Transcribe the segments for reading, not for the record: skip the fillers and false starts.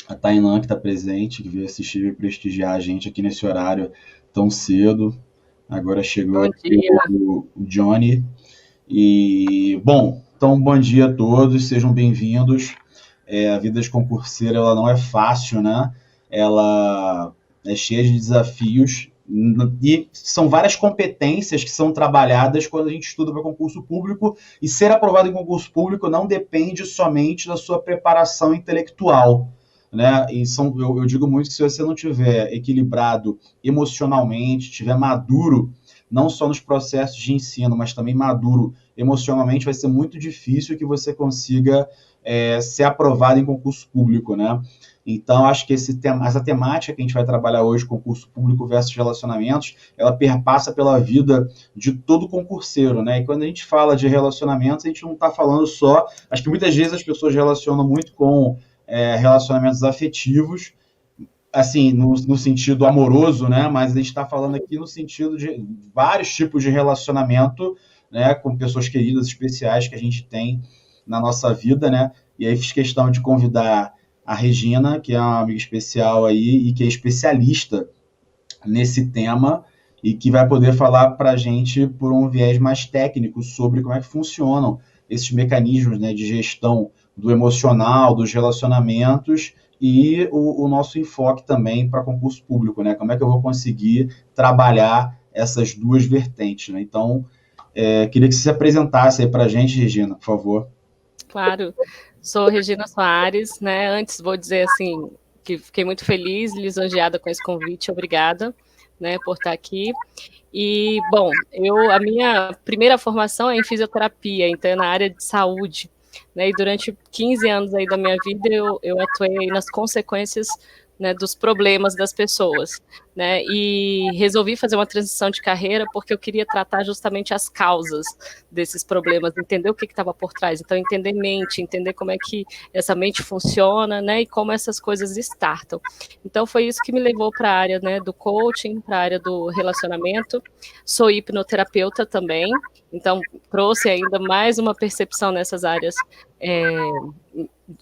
a Tainã que está presente, que veio assistir e prestigiar a gente aqui nesse horário tão cedo. Agora chegou Bom aqui dia. o Johnny. E, bom, então bom dia a todos, sejam bem-vindos. A vida de concurseiro ela não é fácil, né? Ela é cheia de desafios e são várias competências que são trabalhadas quando a gente estuda para concurso público, e ser aprovado em concurso público não depende somente da sua preparação intelectual, né? E eu digo muito que se você não tiver equilibrado emocionalmente, tiver maduro, não só nos processos de ensino, mas também maduro emocionalmente, vai ser muito difícil que você consiga ser aprovado em concurso público, né? Então, acho que essa temática que a gente vai trabalhar hoje, concurso público versus relacionamentos, ela perpassa pela vida de todo concurseiro, né? E quando a gente fala de relacionamentos, a gente não está falando só. Acho que muitas vezes as pessoas relacionam muito com relacionamentos afetivos, assim, no sentido amoroso, né? Mas a gente está falando aqui no sentido de vários tipos de relacionamento, né? Com pessoas queridas, especiais que a gente tem na nossa vida, né? E aí fiz questão de convidar a Regina, que é uma amiga especial aí e que é especialista nesse tema e que vai poder falar para a gente por um viés mais técnico sobre como é que funcionam esses mecanismos, né, de gestão do emocional, dos relacionamentos e o nosso enfoque também para concurso público, né? Como é que eu vou conseguir trabalhar essas duas vertentes, né? Então, queria que você se apresentasse aí para a gente, Regina, por favor. Claro, sou Regina Soares, né? Antes vou dizer assim que fiquei muito feliz, lisonjeada com esse convite, obrigada, né, por estar aqui. E bom, a minha primeira formação é em fisioterapia, então é na área de saúde, né? E durante 15 anos aí da minha vida eu atuei nas consequências, né, dos problemas das pessoas, né? E resolvi fazer uma transição de carreira porque eu queria tratar justamente as causas desses problemas, entender o que estava por trás. Então, entender mente, entender como é que essa mente funciona, né? E como essas coisas startam. Então, foi isso que me levou para a área, né, do coaching, para a área do relacionamento. Sou hipnoterapeuta também, então trouxe ainda mais uma percepção nessas áreas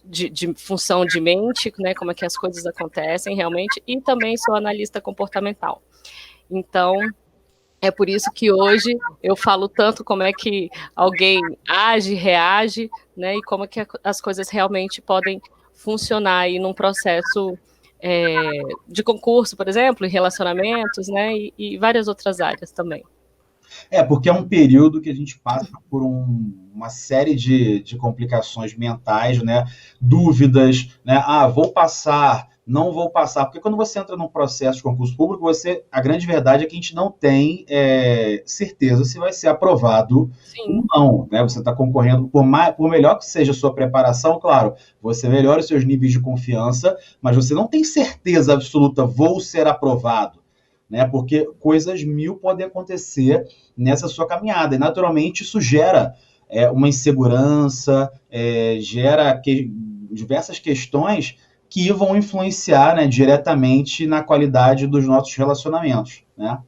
de função de mente, né, como é que as coisas acontecem realmente, e também sou analista comportamental. Então, é por isso que hoje eu falo tanto como é que alguém age, reage, né, e como é que as coisas realmente podem funcionar aí num processo de concurso, por exemplo, em relacionamentos, né, e várias outras áreas também. Porque é um período que a gente passa por uma série de complicações mentais, né? Dúvidas, né? Ah, vou passar, não vou passar. Porque quando você entra num processo de concurso público, a grande verdade é que a gente não tem certeza se vai ser aprovado ou Sim, não, né? Você está concorrendo, por melhor que seja a sua preparação, claro, você melhora os seus níveis de confiança, mas você não tem certeza absoluta, vou ser aprovado, né? Porque coisas mil podem acontecer nessa sua caminhada. E, naturalmente, isso gera uma insegurança, gera diversas questões que vão influenciar, né, diretamente na qualidade dos nossos relacionamentos, né?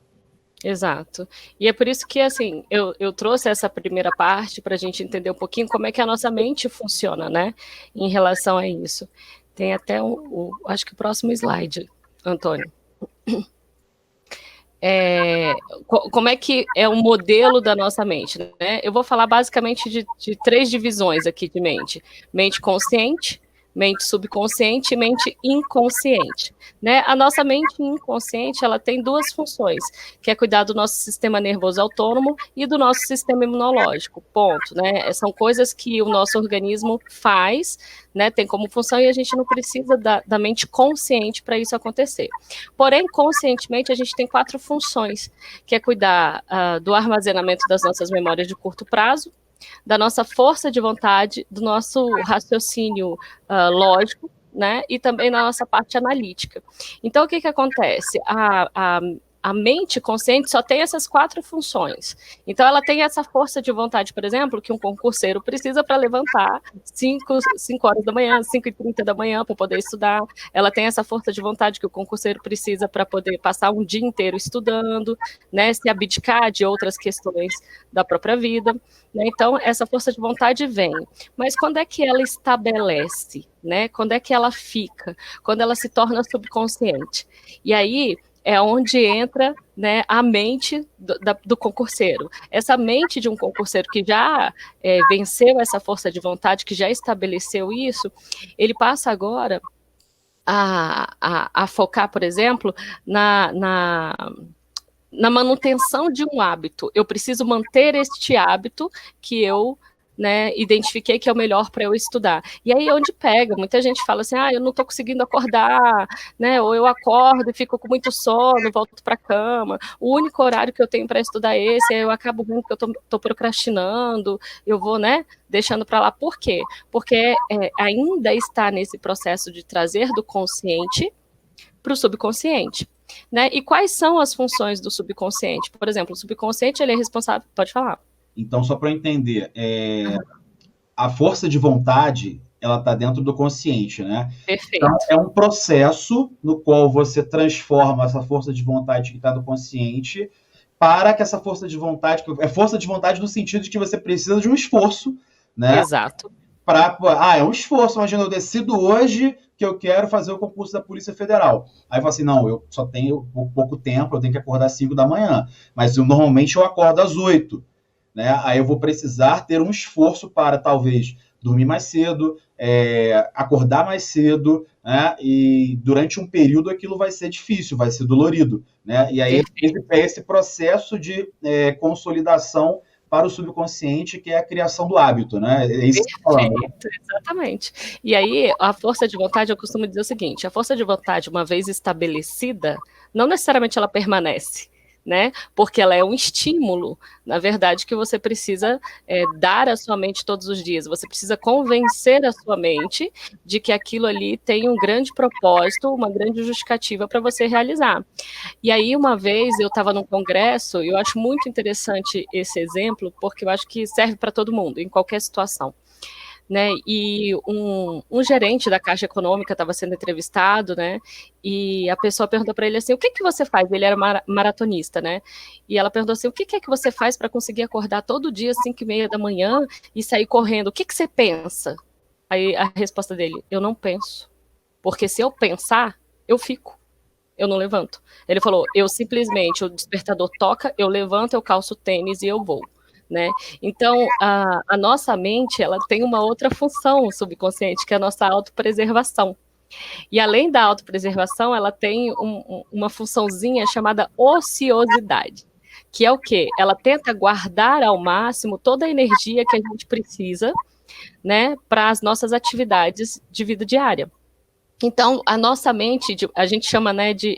exato. E é por isso que, assim, eu trouxe essa primeira parte para a gente entender um pouquinho como é que a nossa mente funciona, né, em relação a isso. Tem até acho que o próximo slide, Antônio. Como é que é o modelo da nossa mente, né? Eu vou falar basicamente de três divisões aqui de mente: mente consciente, mente subconsciente e mente inconsciente, né? A nossa mente inconsciente, ela tem duas funções, que é cuidar do nosso sistema nervoso autônomo e do nosso sistema imunológico, ponto, né? São coisas que o nosso organismo faz, né? Tem como função e a gente não precisa da mente consciente para isso acontecer. Porém, conscientemente, a gente tem quatro funções, que é cuidar do armazenamento das nossas memórias de curto prazo, da nossa força de vontade, do nosso raciocínio lógico, né? E também na nossa parte analítica. Então, o que acontece? a mente consciente só tem essas 4 funções. Então, ela tem essa força de vontade, por exemplo, que um concurseiro precisa para levantar 5 horas da manhã, 5h30 da manhã, para poder estudar. Ela tem essa força de vontade que o concurseiro precisa para poder passar um dia inteiro estudando, né, se abdicar de outras questões da própria vida. Né? Então, essa força de vontade vem. Mas quando é que ela estabelece? Né? Quando é que ela fica? Quando ela se torna subconsciente. E aí é onde entra, né, a mente do concurseiro. Essa mente de um concurseiro que já venceu essa força de vontade, que já estabeleceu isso, ele passa agora a focar, por exemplo, na manutenção de um hábito. Eu preciso manter este hábito que eu, né, identifiquei que é o melhor para eu estudar. E aí onde pega, muita gente fala assim, eu não estou conseguindo acordar, né, ou eu acordo e fico com muito sono, volto para a cama, o único horário que eu tenho para estudar é esse, aí eu acabo vendo que eu estou procrastinando, eu vou, né, deixando para lá. Por quê? Porque ainda está nesse processo de trazer do consciente para o subconsciente. Né? E quais são as funções do subconsciente? Por exemplo, o subconsciente ele é responsável... Pode falar. Então, só para eu entender, a força de vontade, ela está dentro do consciente, né? Perfeito. Então, é um processo no qual você transforma essa força de vontade que está no consciente para que essa força de vontade... É força de vontade no sentido de que você precisa de um esforço, né? Exato. É um esforço. Imagina, eu decido hoje que eu quero fazer o concurso da Polícia Federal. Aí eu falo assim, não, eu só tenho pouco tempo, eu tenho que acordar às 5 da manhã. Mas normalmente eu acordo às 8. Né? Aí eu vou precisar ter um esforço para, talvez, dormir mais cedo, acordar mais cedo, né? E durante um período aquilo vai ser difícil, vai ser dolorido. Né? E aí é esse processo de consolidação para o subconsciente, que é a criação do hábito, né? É isso que você está falando. Exatamente. E aí, a força de vontade, eu costumo dizer o seguinte, a força de vontade, uma vez estabelecida, não necessariamente ela permanece, né? Porque ela é um estímulo, na verdade, que você precisa dar à sua mente todos os dias. Você precisa convencer a sua mente de que aquilo ali tem um grande propósito, uma grande justificativa para você realizar. E aí, uma vez, eu estava num congresso, e eu acho muito interessante esse exemplo, porque eu acho que serve para todo mundo, em qualquer situação. Né, e um gerente da Caixa Econômica estava sendo entrevistado, né, e a pessoa perguntou para ele assim, o que você faz? Ele era maratonista, né, e ela perguntou assim, o que é que você faz para conseguir acordar todo dia às 5h30 da manhã e sair correndo? O que você pensa? Aí a resposta dele, eu não penso, porque se eu pensar, eu fico, eu não levanto. Ele falou, eu simplesmente, o despertador toca, eu levanto, eu calço o tênis e eu vou. Né? Então, a nossa mente ela tem uma outra função subconsciente, que é a nossa autopreservação. E além da autopreservação, ela tem uma funçãozinha chamada ociosidade, que é o quê? Ela tenta guardar ao máximo toda a energia que a gente precisa, né, para as nossas atividades de vida diária. Então, a nossa mente, a gente chama, né, de...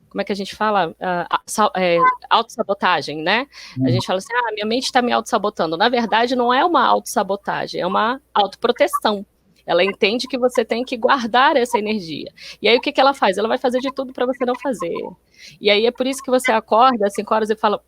como é que a gente fala? Autossabotagem, né? A gente fala assim, minha mente está me autossabotando. Na verdade, não é uma autossabotagem, é uma autoproteção. Ela entende que você tem que guardar essa energia. E aí, o que ela faz? Ela vai fazer de tudo para você não fazer. E aí, é por isso que você acorda às 5 horas e fala,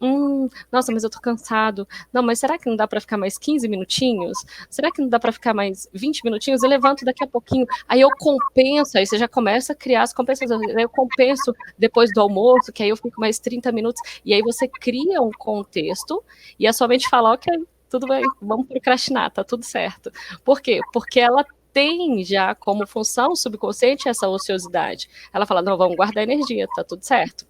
nossa, mas eu tô cansado. Não, mas será que não dá para ficar mais 15 minutinhos? Será que não dá para ficar mais 20 minutinhos? Eu levanto daqui a pouquinho. Aí eu compenso, aí você já começa a criar as compensações. Aí eu compenso depois do almoço, que aí eu fico mais 30 minutos. E aí você cria um contexto e a sua mente fala, ok, tudo bem, vamos procrastinar, tá tudo certo. Por quê? Porque ela tem já como função subconsciente essa ociosidade. Ela fala, não, vamos guardar energia, tá tudo certo.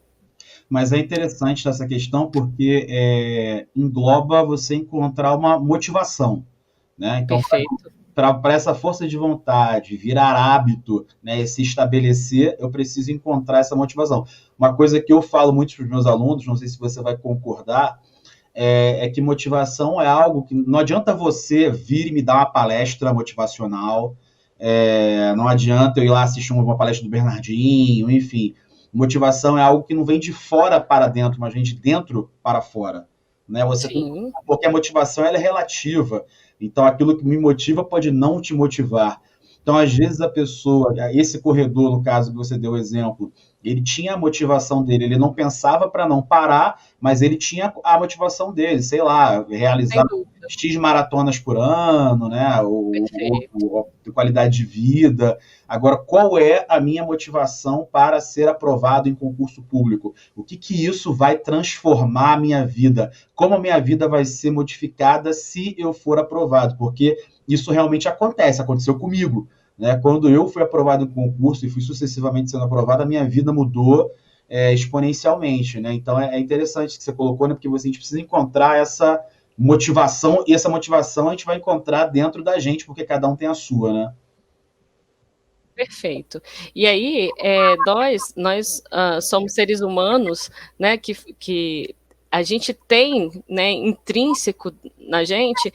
Mas é interessante essa questão porque engloba você encontrar uma motivação, né? Então, para essa força de vontade virar hábito, né, e se estabelecer, eu preciso encontrar essa motivação. Uma coisa que eu falo muito para os meus alunos, não sei se você vai concordar, é que motivação é algo que não adianta você vir e me dar uma palestra motivacional, não adianta eu ir lá assistir uma palestra do Bernardinho, enfim. Motivação é algo que não vem de fora para dentro, mas vem de dentro para fora. Né? Porque a motivação ela é relativa, então aquilo que me motiva pode não te motivar. Então, às vezes, a pessoa, esse corredor, no caso que você deu o exemplo, ele tinha a motivação dele, ele não pensava para não parar, mas ele tinha a motivação dele, sei lá, realizar Sem dúvida. X maratonas por ano, né? Ou qualidade de vida. Agora, qual é a minha motivação para ser aprovado em concurso público? O que isso vai transformar a minha vida? Como a minha vida vai ser modificada se eu for aprovado? Porque isso realmente acontece, aconteceu comigo. Né? Quando eu fui aprovado em concurso e fui sucessivamente sendo aprovado, a minha vida mudou exponencialmente. Né? Então, é interessante que você colocou, né? Porque a gente precisa encontrar essa motivação, e essa motivação a gente vai encontrar dentro da gente, porque cada um tem a sua, né? Perfeito. E aí, nós somos seres humanos, né, que a gente tem, né, intrínseco na gente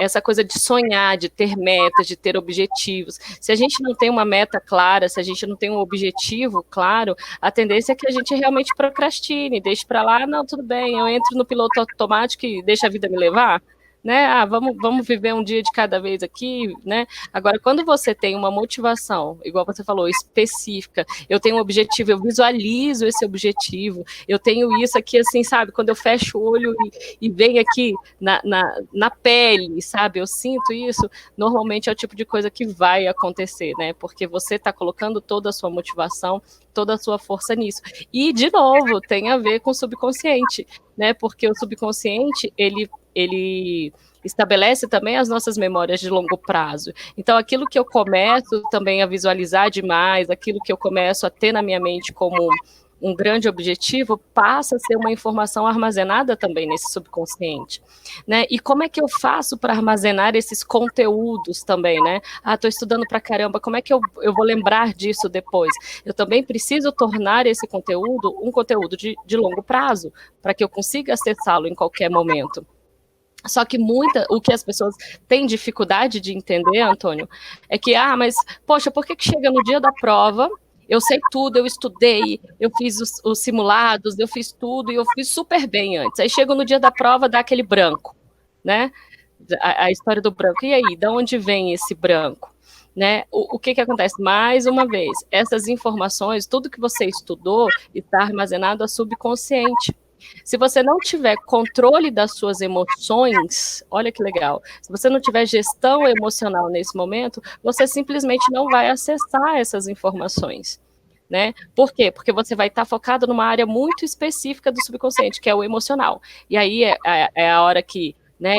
essa coisa de sonhar, de ter metas, de ter objetivos. Se a gente não tem uma meta clara, se a gente não tem um objetivo claro, a tendência é que a gente realmente procrastine, deixe para lá, não, tudo bem, eu entro no piloto automático e deixa a vida me levar. Né? Vamos viver um dia de cada vez aqui, né? Agora, quando você tem uma motivação, igual você falou, específica, eu tenho um objetivo, eu visualizo esse objetivo, eu tenho isso aqui, assim, sabe? Quando eu fecho o olho e venho aqui na pele, sabe? Eu sinto isso, normalmente é o tipo de coisa que vai acontecer, né? Porque você está colocando toda a sua motivação, toda a sua força nisso. E, de novo, tem a ver com o subconsciente, né? Porque o subconsciente, ele estabelece também as nossas memórias de longo prazo. Então, aquilo que eu começo também a visualizar demais, aquilo que eu começo a ter na minha mente como um grande objetivo, passa a ser uma informação armazenada também nesse subconsciente, né? E como é que eu faço para armazenar esses conteúdos também, né? Ah, estou estudando para caramba, como é que eu vou lembrar disso depois? Eu também preciso tornar esse conteúdo um conteúdo de longo prazo, para que eu consiga acessá-lo em qualquer momento. Só que o que as pessoas têm dificuldade de entender, Antônio, é que, mas, poxa, por que chega no dia da prova, eu sei tudo, eu estudei, eu fiz os simulados, eu fiz tudo, e eu fiz super bem antes. Aí chega no dia da prova, dá aquele branco, né? A história do branco. E aí, de onde vem esse branco? Né? O que acontece? Mais uma vez, essas informações, tudo que você estudou, está armazenado a subconsciente. Se você não tiver controle das suas emoções, olha que legal, se você não tiver gestão emocional nesse momento, você simplesmente não vai acessar essas informações, né? Por quê? Porque você vai estar focado numa área muito específica do subconsciente, que é o emocional. E aí é a hora que, né,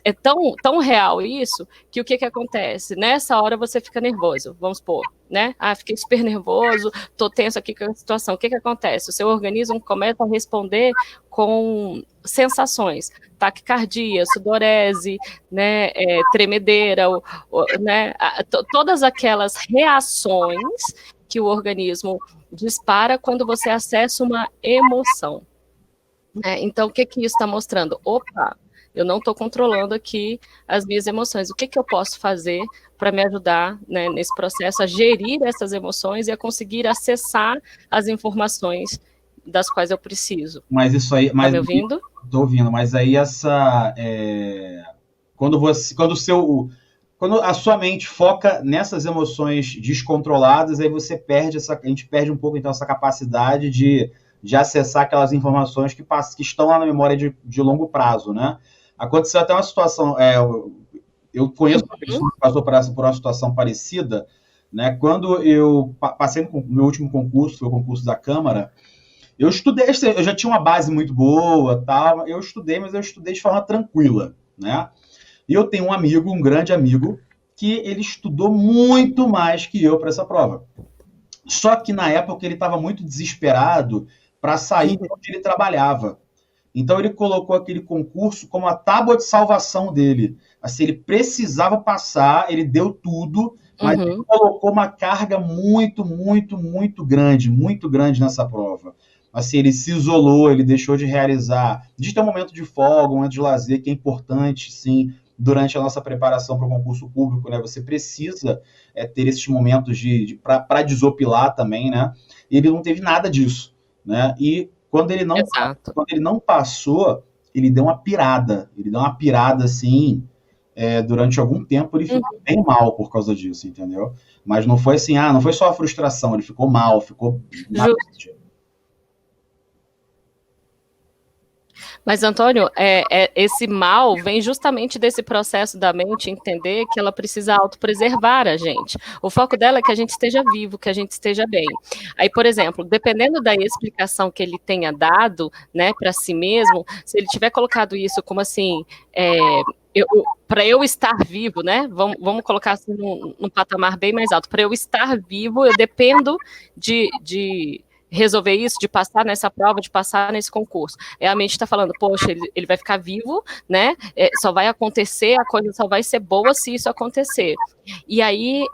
é tão real isso, que o que acontece? Nessa hora você fica nervoso, vamos supor, né? Fiquei super nervoso, tô tenso aqui com a situação. O que acontece? O seu organismo começa a responder com sensações, taquicardia, sudorese, né, tremedeira, né, todas aquelas reações que o organismo dispara quando você acessa uma emoção. Então, o que isso está mostrando? Opa! Eu não estou controlando aqui as minhas emoções. O que eu posso fazer para me ajudar, né, nesse processo a gerir essas emoções e a conseguir acessar as informações das quais eu preciso? Mas isso aí... Tá me ouvindo? Estou ouvindo, mas aí quando a sua mente foca nessas emoções descontroladas, aí a gente perde um pouco então essa capacidade de acessar aquelas informações que estão lá na memória de longo prazo, né? Aconteceu até uma situação, eu conheço uma pessoa que passou por uma situação parecida, né? Quando eu passei no meu último concurso, foi o concurso da Câmara, eu estudei, eu já tinha uma base muito boa, tal, eu estudei, mas eu estudei de forma tranquila, né? E eu tenho um amigo, um grande amigo, que ele estudou muito mais que eu para essa prova. Só que na época ele estava muito desesperado para sair de onde ele trabalhava. Então ele colocou aquele concurso como a tábua de salvação dele. Assim, ele precisava passar, ele deu tudo, mas ele colocou uma carga muito, muito, muito grande nessa prova. Assim, ele se isolou, ele deixou de realizar, de ter um momento de folga, um momento de lazer, que é importante, sim, durante a nossa preparação para o concurso público, né? Você precisa ter esses momentos para desopilar também, né? E ele não teve nada disso, né? E quando ele não passou, ele deu uma pirada assim, durante algum tempo ele ficou bem mal por causa disso, entendeu? Mas não foi assim, não foi só a frustração, ele ficou mal, ficou mal. Mas, Antônio, esse mal vem justamente desse processo da mente entender que ela precisa autopreservar a gente. O foco dela é que a gente esteja vivo, que a gente esteja bem. Aí, por exemplo, dependendo da explicação que ele tenha dado, né, para si mesmo, se ele tiver colocado isso como assim, para eu estar vivo, né? Vamos colocar assim num patamar bem mais alto. Para eu estar vivo, eu dependo de resolver isso, de passar nessa prova, de passar nesse concurso. A mente está falando, poxa, ele vai ficar vivo, né? Só vai acontecer, a coisa só vai ser boa se isso acontecer. E aí,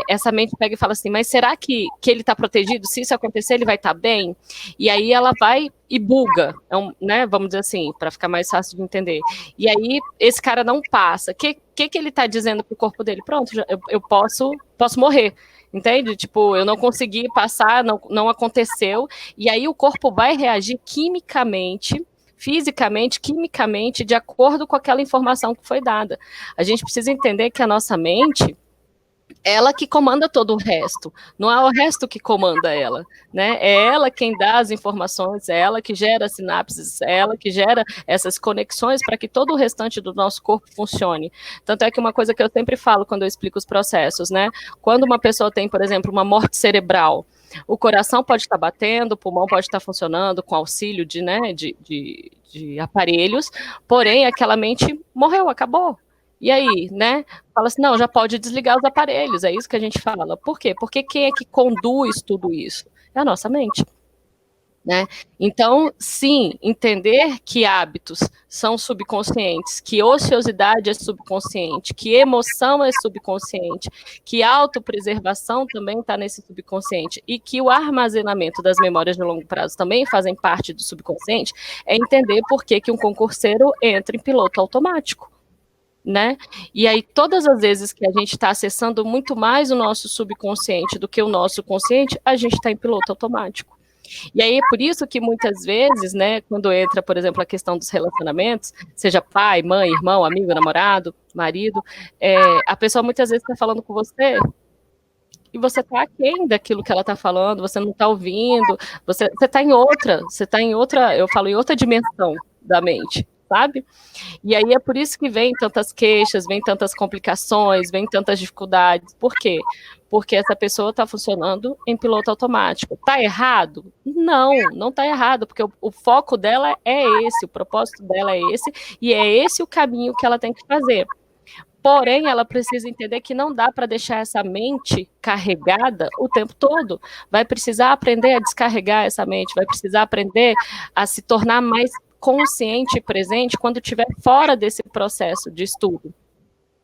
essa mente pega e fala assim, mas será que ele está protegido? Se isso acontecer, ele vai estar bem? E aí ela vai e buga, né? Vamos dizer assim, para ficar mais fácil de entender. E aí, esse cara não passa. O que ele está dizendo para o corpo dele? Pronto, eu posso morrer. Entende? Tipo, eu não consegui passar, não aconteceu, e aí o corpo vai reagir quimicamente, fisicamente, quimicamente, de acordo com aquela informação que foi dada. A gente precisa entender que a nossa mente, ela que comanda todo o resto, não é o resto que comanda ela, né? É ela quem dá as informações, é ela que gera sinapses, é ela que gera essas conexões para que todo o restante do nosso corpo funcione. Tanto é que uma coisa que eu sempre falo quando eu explico os processos, né? Quando uma pessoa tem, por exemplo, uma morte cerebral, o coração pode estar batendo, o pulmão pode estar funcionando com auxílio de aparelhos, porém aquela mente morreu, acabou. E aí, né? Fala assim, não, já pode desligar os aparelhos, é isso que a gente fala. Por quê? Porque quem é que conduz tudo isso? É a nossa mente. Né? Então, sim, entender que hábitos são subconscientes, que ociosidade é subconsciente, que emoção é subconsciente, que autopreservação também está nesse subconsciente e que o armazenamento das memórias de longo prazo também fazem parte do subconsciente, é entender por que um concurseiro entra em piloto automático. Né? E aí, todas as vezes que a gente está acessando muito mais o nosso subconsciente do que o nosso consciente, a gente está em piloto automático. E aí é por isso que muitas vezes, né, quando entra, por exemplo, a questão dos relacionamentos, seja pai, mãe, irmão, amigo, namorado, marido, a pessoa muitas vezes está falando com você e você está aquém daquilo que ela está falando, você não está ouvindo, você está em outra, eu falo, em outra dimensão da mente, sabe? E aí é por isso que vem tantas queixas, vem tantas complicações, vem tantas dificuldades. Por quê? Porque essa pessoa está funcionando em piloto automático. Está errado? Não está errado, porque o foco dela é esse, o propósito dela é esse, e é esse o caminho que ela tem que fazer. Porém, ela precisa entender que não dá para deixar essa mente carregada o tempo todo. Vai precisar aprender a descarregar essa mente, vai precisar aprender a se tornar mais consciente e presente quando estiver fora desse processo de estudo.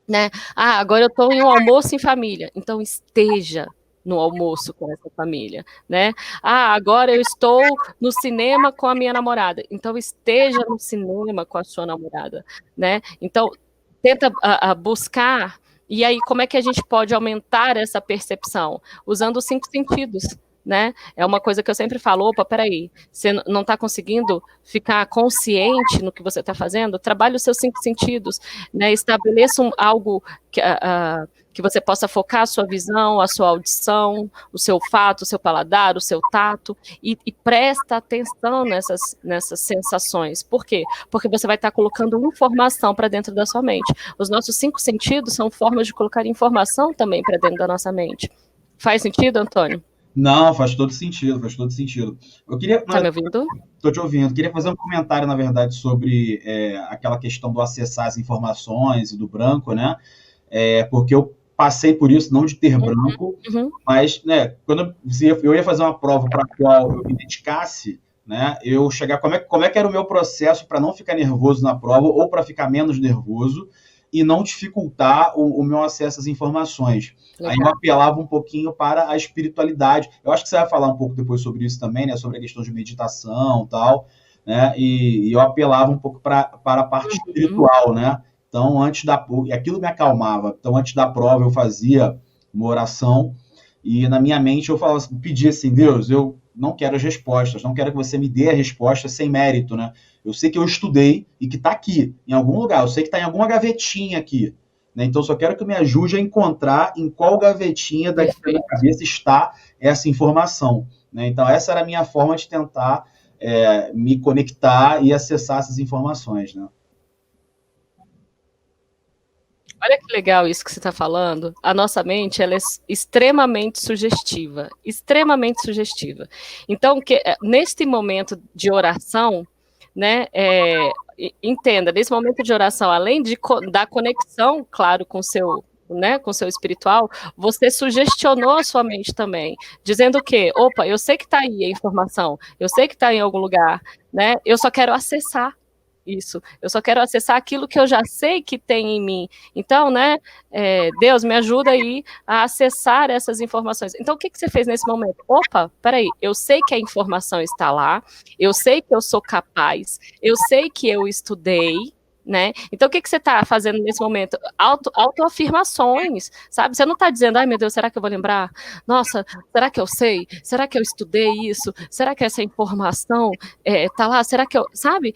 Né? Agora eu estou em um almoço em família, então esteja no almoço com essa família, né? Agora eu estou no cinema com a minha namorada, então esteja no cinema com a sua namorada, né? Então tenta buscar, e aí como é que a gente pode aumentar essa percepção? Usando os 5 sentidos. Né? É uma coisa que eu sempre falo, opa, peraí, você não está conseguindo ficar consciente no que você está fazendo? Trabalhe os seus 5 sentidos, né? Estabeleça algo que você possa focar a sua visão, a sua audição, o seu olfato, o seu paladar, o seu tato, e presta atenção nessas sensações. Por quê? Porque você vai estar colocando informação para dentro da sua mente. Os nossos 5 sentidos são formas de colocar informação também para dentro da nossa mente. Faz sentido, Antônio? Não, faz todo sentido, faz todo sentido. Tá me ouvindo? Estou te ouvindo. Queria fazer um comentário, na verdade, sobre aquela questão do acessar as informações e do branco, né? Porque eu passei por isso, não de ter branco, mas, né, quando eu ia fazer uma prova para a qual eu me dedicasse, né, eu chegar, como é que era o meu processo para não ficar nervoso na prova ou para ficar menos nervoso e não dificultar o meu acesso às informações. Legal. Aí eu apelava um pouquinho para a espiritualidade. Eu acho que você vai falar um pouco depois sobre isso também, né? Sobre a questão de meditação e tal, né? E eu apelava um pouco para a parte espiritual, né? Então, aquilo me acalmava. Então, antes da prova, eu fazia uma oração e na minha mente eu falava assim, pedia assim, Deus, eu não quero as respostas, não quero que você me dê a resposta sem mérito, né? Eu sei que eu estudei e que está aqui, em algum lugar, eu sei que está em alguma gavetinha aqui, né? Então, só quero que me ajude a encontrar em qual gavetinha da minha cabeça está essa informação, né? Então, essa era a minha forma de tentar me conectar e acessar essas informações, né? Olha que legal isso que você está falando. A nossa mente ela é extremamente sugestiva, extremamente sugestiva. Então, neste momento de oração, né, entenda, nesse momento de oração, além da conexão, claro, com seu, né, com seu espiritual, você sugestionou a sua mente também, dizendo que, opa, eu sei que está aí a informação, eu sei que está em algum lugar, né, eu só quero acessar isso, eu só quero acessar aquilo que eu já sei que tem em mim. Então, né, Deus, me ajuda aí a acessar essas informações. Então, o que você fez nesse momento? Opa, peraí, eu sei que a informação está lá, eu sei que eu sou capaz, eu sei que eu estudei, né? Então, o que você está fazendo nesse momento? Autoafirmações, sabe? Você não está dizendo, ai meu Deus, será que eu vou lembrar? Nossa, será que eu sei? Será que eu estudei isso? Será que essa informação tá lá? Será que eu... Sabe?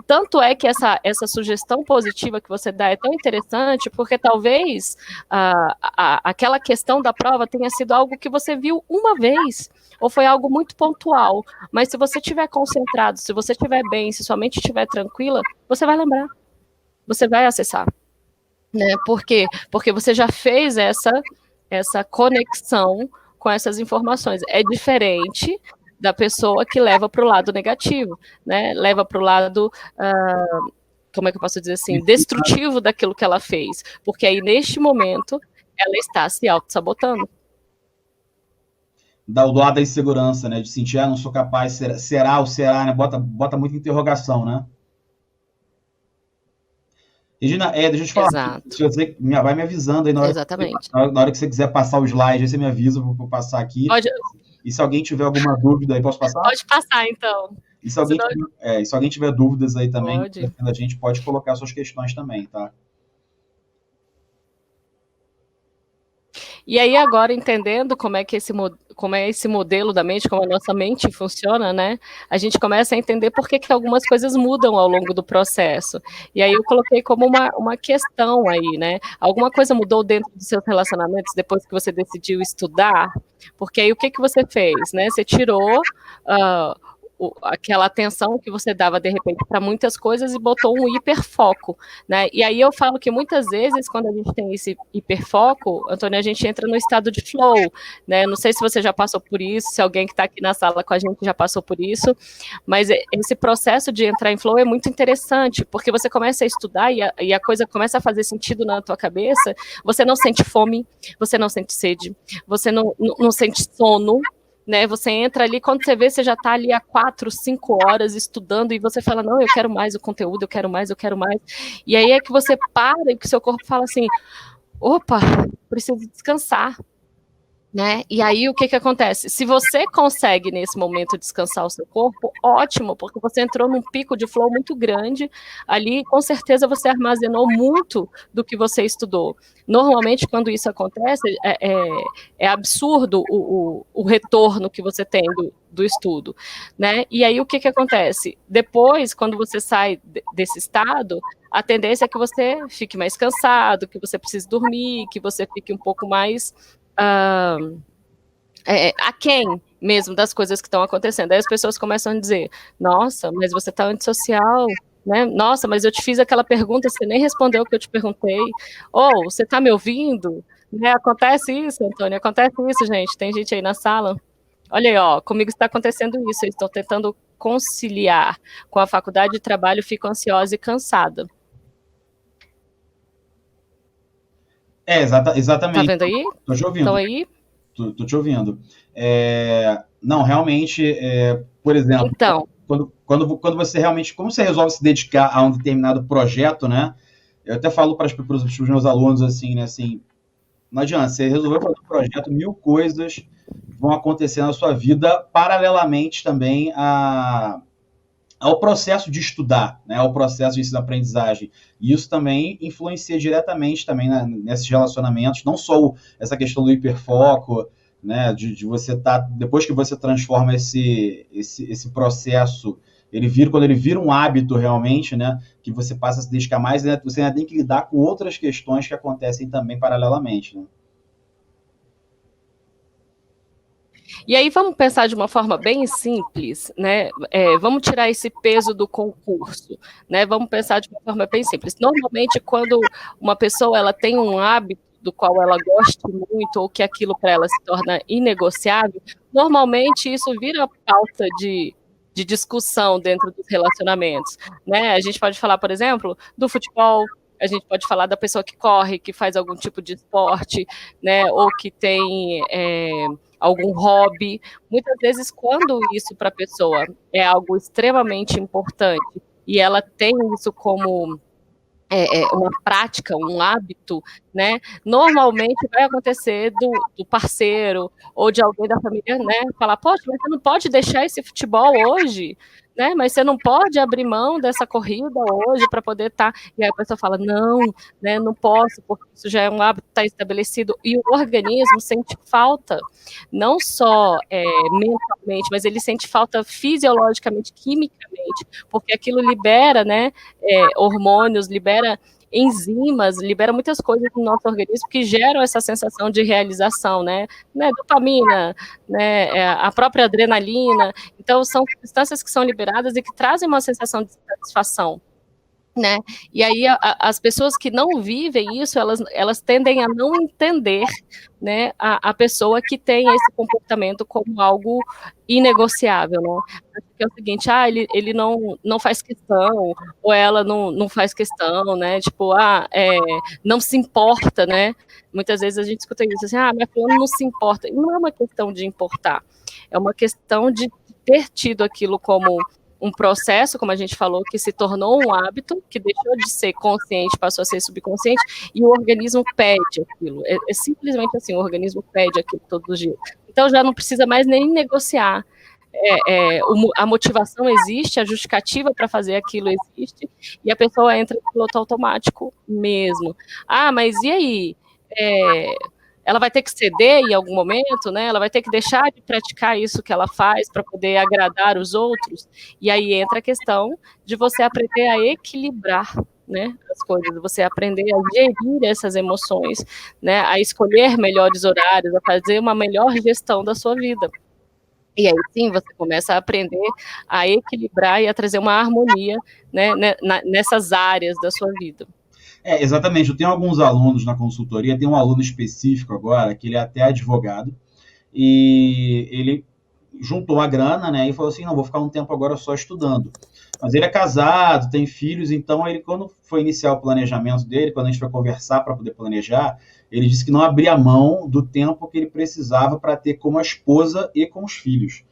Tanto é que essa sugestão positiva que você dá é tão interessante, porque talvez aquela questão da prova tenha sido algo que você viu uma vez, ou foi algo muito pontual, mas se você estiver concentrado, se você estiver bem, se sua mente estiver tranquila, você vai lembrar, você vai acessar, né? Por quê? Porque você já fez essa conexão com essas informações. É diferente da pessoa que leva para o lado negativo, né? Leva para o lado, como é que eu posso dizer assim, destrutivo daquilo que ela fez, porque aí neste momento ela está se auto-sabotando. Do lado da insegurança, né? De sentir, não sou capaz, será ou será, né? Bota muita interrogação, né? Regina, deixa eu te falar. Exato. Você vai me avisando aí na hora, exatamente. Na hora que você quiser passar o slide, aí você me avisa, eu vou passar aqui. Pode. E se alguém tiver alguma dúvida aí, posso passar? Pode passar, então. E se alguém tiver dúvidas aí também, a gente pode colocar suas questões também, tá? E aí agora, entendendo como é esse modelo da mente, como a nossa mente funciona, né? A gente começa a entender por que algumas coisas mudam ao longo do processo. E aí eu coloquei como uma questão aí, né? Alguma coisa mudou dentro dos seus relacionamentos depois que você decidiu estudar? Porque aí o que você fez, né? Você tirou aquela atenção que você dava, de repente, para muitas coisas e botou um hiperfoco, né? E aí eu falo que muitas vezes, quando a gente tem esse hiperfoco, Antônio, a gente entra no estado de flow, né? Não sei se você já passou por isso, se alguém que está aqui na sala com a gente já passou por isso, mas esse processo de entrar em flow é muito interessante, porque você começa a estudar e a coisa começa a fazer sentido na tua cabeça, você não sente fome, você não sente sede, você não sente sono, né, você entra ali, quando você vê, você já está ali há 4, 5 horas estudando e você fala, não, eu quero mais o conteúdo, eu quero mais, e aí é que você para e que o seu corpo fala assim, opa, preciso descansar, né, e aí o que acontece? Se você consegue nesse momento descansar o seu corpo, ótimo, porque você entrou num pico de flow muito grande, ali com certeza você armazenou muito do que você estudou. Normalmente quando isso acontece, é absurdo o retorno que você tem do estudo, né, e aí o que acontece? Depois, quando você sai desse estado, a tendência é que você fique mais cansado, que você precise dormir, que você fique um pouco mais aquém mesmo das coisas que estão acontecendo. Aí as pessoas começam a dizer, nossa, mas você está antissocial, né? Nossa, mas eu te fiz aquela pergunta, você nem respondeu o que eu te perguntei. Ou, você está me ouvindo? Né? Acontece isso, Antônio, acontece isso, gente. Tem gente aí na sala. Olha aí, ó, comigo está acontecendo isso, eu estou tentando conciliar com a faculdade de trabalho, fico ansiosa e cansada. Exatamente. Tá vendo aí? Tô te ouvindo. Estão aí? Tô te ouvindo. Não, realmente, por exemplo, então, quando você realmente, como você resolve se dedicar a um determinado projeto, né? Eu até falo para os meus alunos assim, né? Assim, não adianta, você resolveu fazer um projeto, 1000 coisas vão acontecer na sua vida paralelamente também ao processo de estudar, né, ao processo de ensino-aprendizagem. E isso também influencia diretamente também nesses relacionamentos, não só essa questão do hiperfoco, né? De você depois que você transforma esse processo, quando ele vira um hábito realmente, né? Que você passa a se dedicar mais, né, você ainda tem que lidar com outras questões que acontecem também paralelamente, né? E aí vamos pensar de uma forma bem simples, né? Vamos tirar esse peso do concurso, né? Vamos pensar de uma forma bem simples. Normalmente, quando uma pessoa ela tem um hábito do qual ela gosta muito ou que aquilo para ela se torna inegociável, normalmente isso vira pauta de discussão dentro dos relacionamentos, né? A gente pode falar, por exemplo, do futebol. A gente pode falar da pessoa que corre, que faz algum tipo de esporte, né? Ou que tem algum hobby. Muitas vezes, quando isso para a pessoa é algo extremamente importante e ela tem isso como uma prática, um hábito, né? Normalmente vai acontecer do parceiro ou de alguém da família, né? Falar, poxa, mas você não pode deixar esse futebol hoje, né? Mas você não pode abrir mão dessa corrida hoje para poder estar. E aí a pessoa fala, não, né? Não posso, porque isso já é um hábito que está estabelecido. E o organismo sente falta, não só mentalmente, mas ele sente falta fisiologicamente, quimicamente, porque aquilo libera, né? Hormônios, libera enzimas, libera muitas coisas no nosso organismo que geram essa sensação de realização, né? Dopamina, né? A própria adrenalina. Então, são substâncias que são liberadas e que trazem uma sensação de satisfação. Né? E aí as pessoas que não vivem isso, elas tendem a não entender, né, a pessoa que tem esse comportamento como algo inegociável, né? Acho que é o seguinte, ele não faz questão, ou ela não faz questão, né? Tipo, não se importa, né? Muitas vezes a gente escuta isso assim, mas fulano não se importa. E não é uma questão de importar, é uma questão de ter tido aquilo como um processo, como a gente falou, que se tornou um hábito, que deixou de ser consciente, passou a ser subconsciente, e o organismo pede aquilo. É simplesmente assim, o organismo pede aquilo todos os dias. Então já não precisa mais nem negociar. A motivação existe, a justificativa para fazer aquilo existe, e a pessoa entra no piloto automático mesmo. Mas e aí? Ela vai ter que ceder em algum momento, né? Ela vai ter que deixar de praticar isso que ela faz para poder agradar os outros. E aí entra a questão de você aprender a equilibrar, né, as coisas, você aprender a gerir essas emoções, né, a escolher melhores horários, a fazer uma melhor gestão da sua vida. E aí sim você começa a aprender a equilibrar e a trazer uma harmonia, né, nessas áreas da sua vida. Exatamente. Eu tenho alguns alunos na consultoria, tem um aluno específico agora, que ele é até advogado, e ele juntou a grana, né, e falou assim, não, vou ficar um tempo agora só estudando. Mas ele é casado, tem filhos, então ele, quando foi iniciar o planejamento dele, quando a gente foi conversar para poder planejar, ele disse que não abria mão do tempo que ele precisava para ter com a esposa e com os filhos.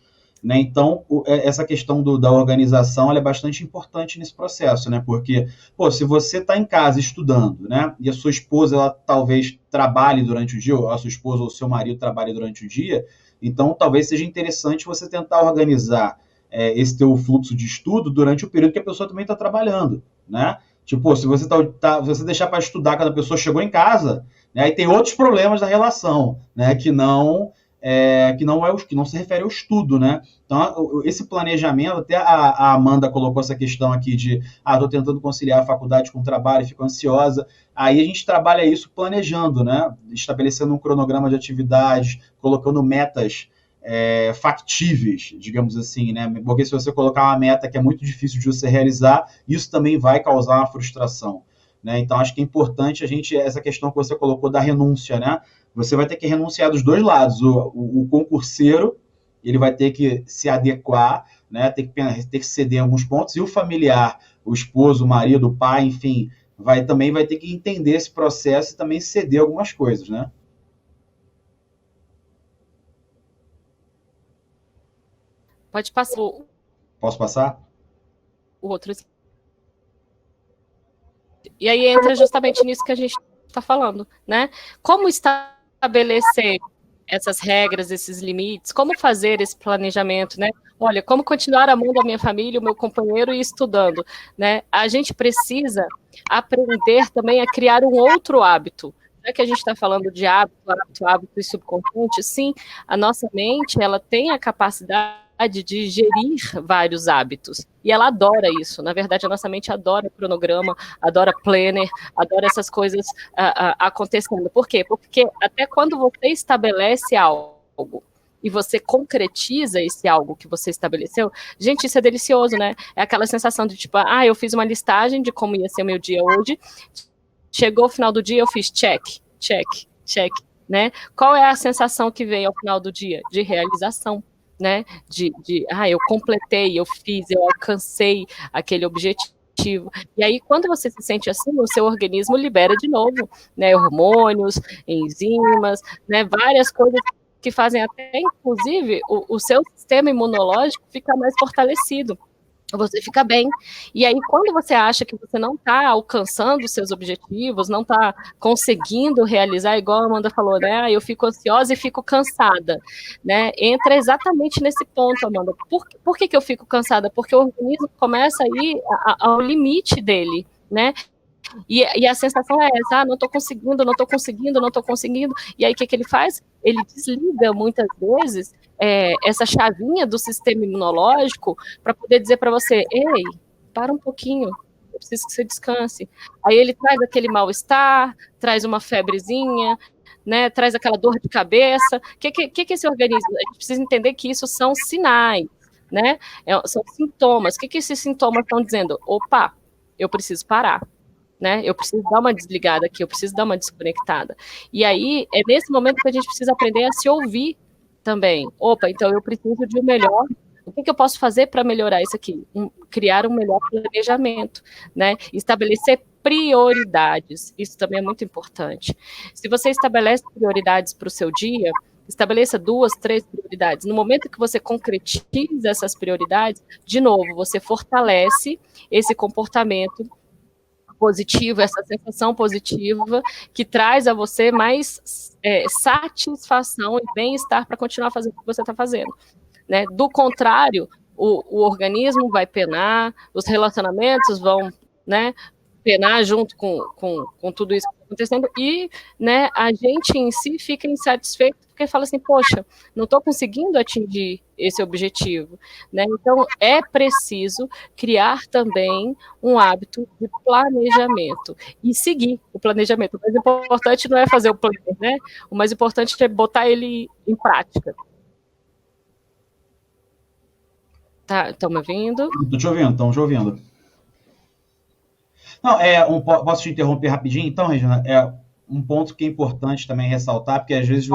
Né? Então, essa questão da organização é bastante importante nesse processo, né? Porque, se você está em casa estudando, né? E a sua esposa, ela talvez trabalhe durante o dia, ou a sua esposa ou o seu marido trabalhe durante o dia, então talvez seja interessante você tentar organizar esse teu fluxo de estudo durante o período que a pessoa também está trabalhando, né? Tipo, se você, se você deixar para estudar quando a pessoa chegou em casa, né? Aí tem outros problemas da relação, né? Que não se refere ao estudo, né? Então, esse planejamento, até a Amanda colocou essa questão aqui de estou tentando conciliar a faculdade com o trabalho, fico ansiosa. Aí a gente trabalha isso planejando, né? Estabelecendo um cronograma de atividades, colocando metas factíveis, digamos assim, né? Porque se você colocar uma meta que é muito difícil de você realizar, isso também vai causar uma frustração. Né? Então, acho que é importante essa questão que você colocou da renúncia, né? Você vai ter que renunciar dos dois lados. O concurseiro, ele vai ter que se adequar, né? ter que ceder em alguns pontos, e o familiar, o esposo, o marido, o pai, enfim, também vai ter que entender esse processo e também ceder algumas coisas, né? Pode passar. Posso passar? O outro. E aí entra justamente nisso que a gente está falando, né? Como estabelecer essas regras, esses limites, como fazer esse planejamento, né? Olha, como continuar amando a minha família, o meu companheiro e estudando, né? A gente precisa aprender também a criar um outro hábito, já que a gente está falando de hábito e subconsciente, sim, a nossa mente, ela tem a capacidade de gerir vários hábitos, e ela adora isso. Na verdade, a nossa mente adora cronograma, adora planner, adora essas coisas acontecendo. Por quê? Porque até quando você estabelece algo e você concretiza esse algo que você estabeleceu, gente, isso é delicioso, né? É aquela sensação de tipo, eu fiz uma listagem de como ia ser o meu dia hoje, chegou o final do dia, eu fiz check, check, check, né? Qual é a sensação que vem ao final do dia? De realização, né? Eu completei, eu fiz, eu alcancei aquele objetivo. E aí, quando você se sente assim, o seu organismo libera de novo, né? Hormônios, enzimas, né? Várias coisas que fazem até, inclusive, o seu sistema imunológico ficar mais fortalecido. Você fica bem. E aí, quando você acha que você não está alcançando os seus objetivos, não está conseguindo realizar, igual a Amanda falou, né? Eu fico ansiosa e fico cansada, né? Entra exatamente nesse ponto, Amanda. Por que eu fico cansada? Porque o organismo começa a ir ao limite dele, né? E a sensação é essa, não estou conseguindo, não estou conseguindo, não estou conseguindo. E aí, o que ele faz? Ele desliga, muitas vezes, essa chavinha do sistema imunológico para poder dizer para você, ei, para um pouquinho, eu preciso que você descanse. Aí ele traz aquele mal-estar, traz uma febrezinha, né, traz aquela dor de cabeça. O que esse organismo? A gente precisa entender que isso são sinais, né? São sintomas. O que esses sintomas estão dizendo? Opa, eu preciso parar. Né? Eu preciso dar uma desligada aqui, eu preciso dar uma desconectada. E aí, é nesse momento que a gente precisa aprender a se ouvir também. Opa, então eu preciso de um melhor. O que eu posso fazer para melhorar isso aqui? Criar um melhor planejamento, né? Estabelecer prioridades. Isso também é muito importante. Se você estabelece prioridades para o seu dia, estabeleça 2, 3 prioridades. No momento que você concretiza essas prioridades, de novo, você fortalece esse comportamento positivo, essa sensação positiva que traz a você mais satisfação e bem-estar para continuar fazendo o que você está fazendo. Né? Do contrário, o organismo vai penar, os relacionamentos vão, né, penar junto com tudo isso que está acontecendo e, né, a gente em si fica insatisfeito porque fala assim, poxa, não estou conseguindo atingir esse objetivo, né? Então é preciso criar também um hábito de planejamento e seguir o planejamento. O mais importante não é fazer o planner, né? O mais importante é botar ele em prática. Tá, estão me ouvindo? Estou te ouvindo, estão te ouvindo. Não, posso te interromper rapidinho? Então, Regina, um ponto que é importante também ressaltar, porque às vezes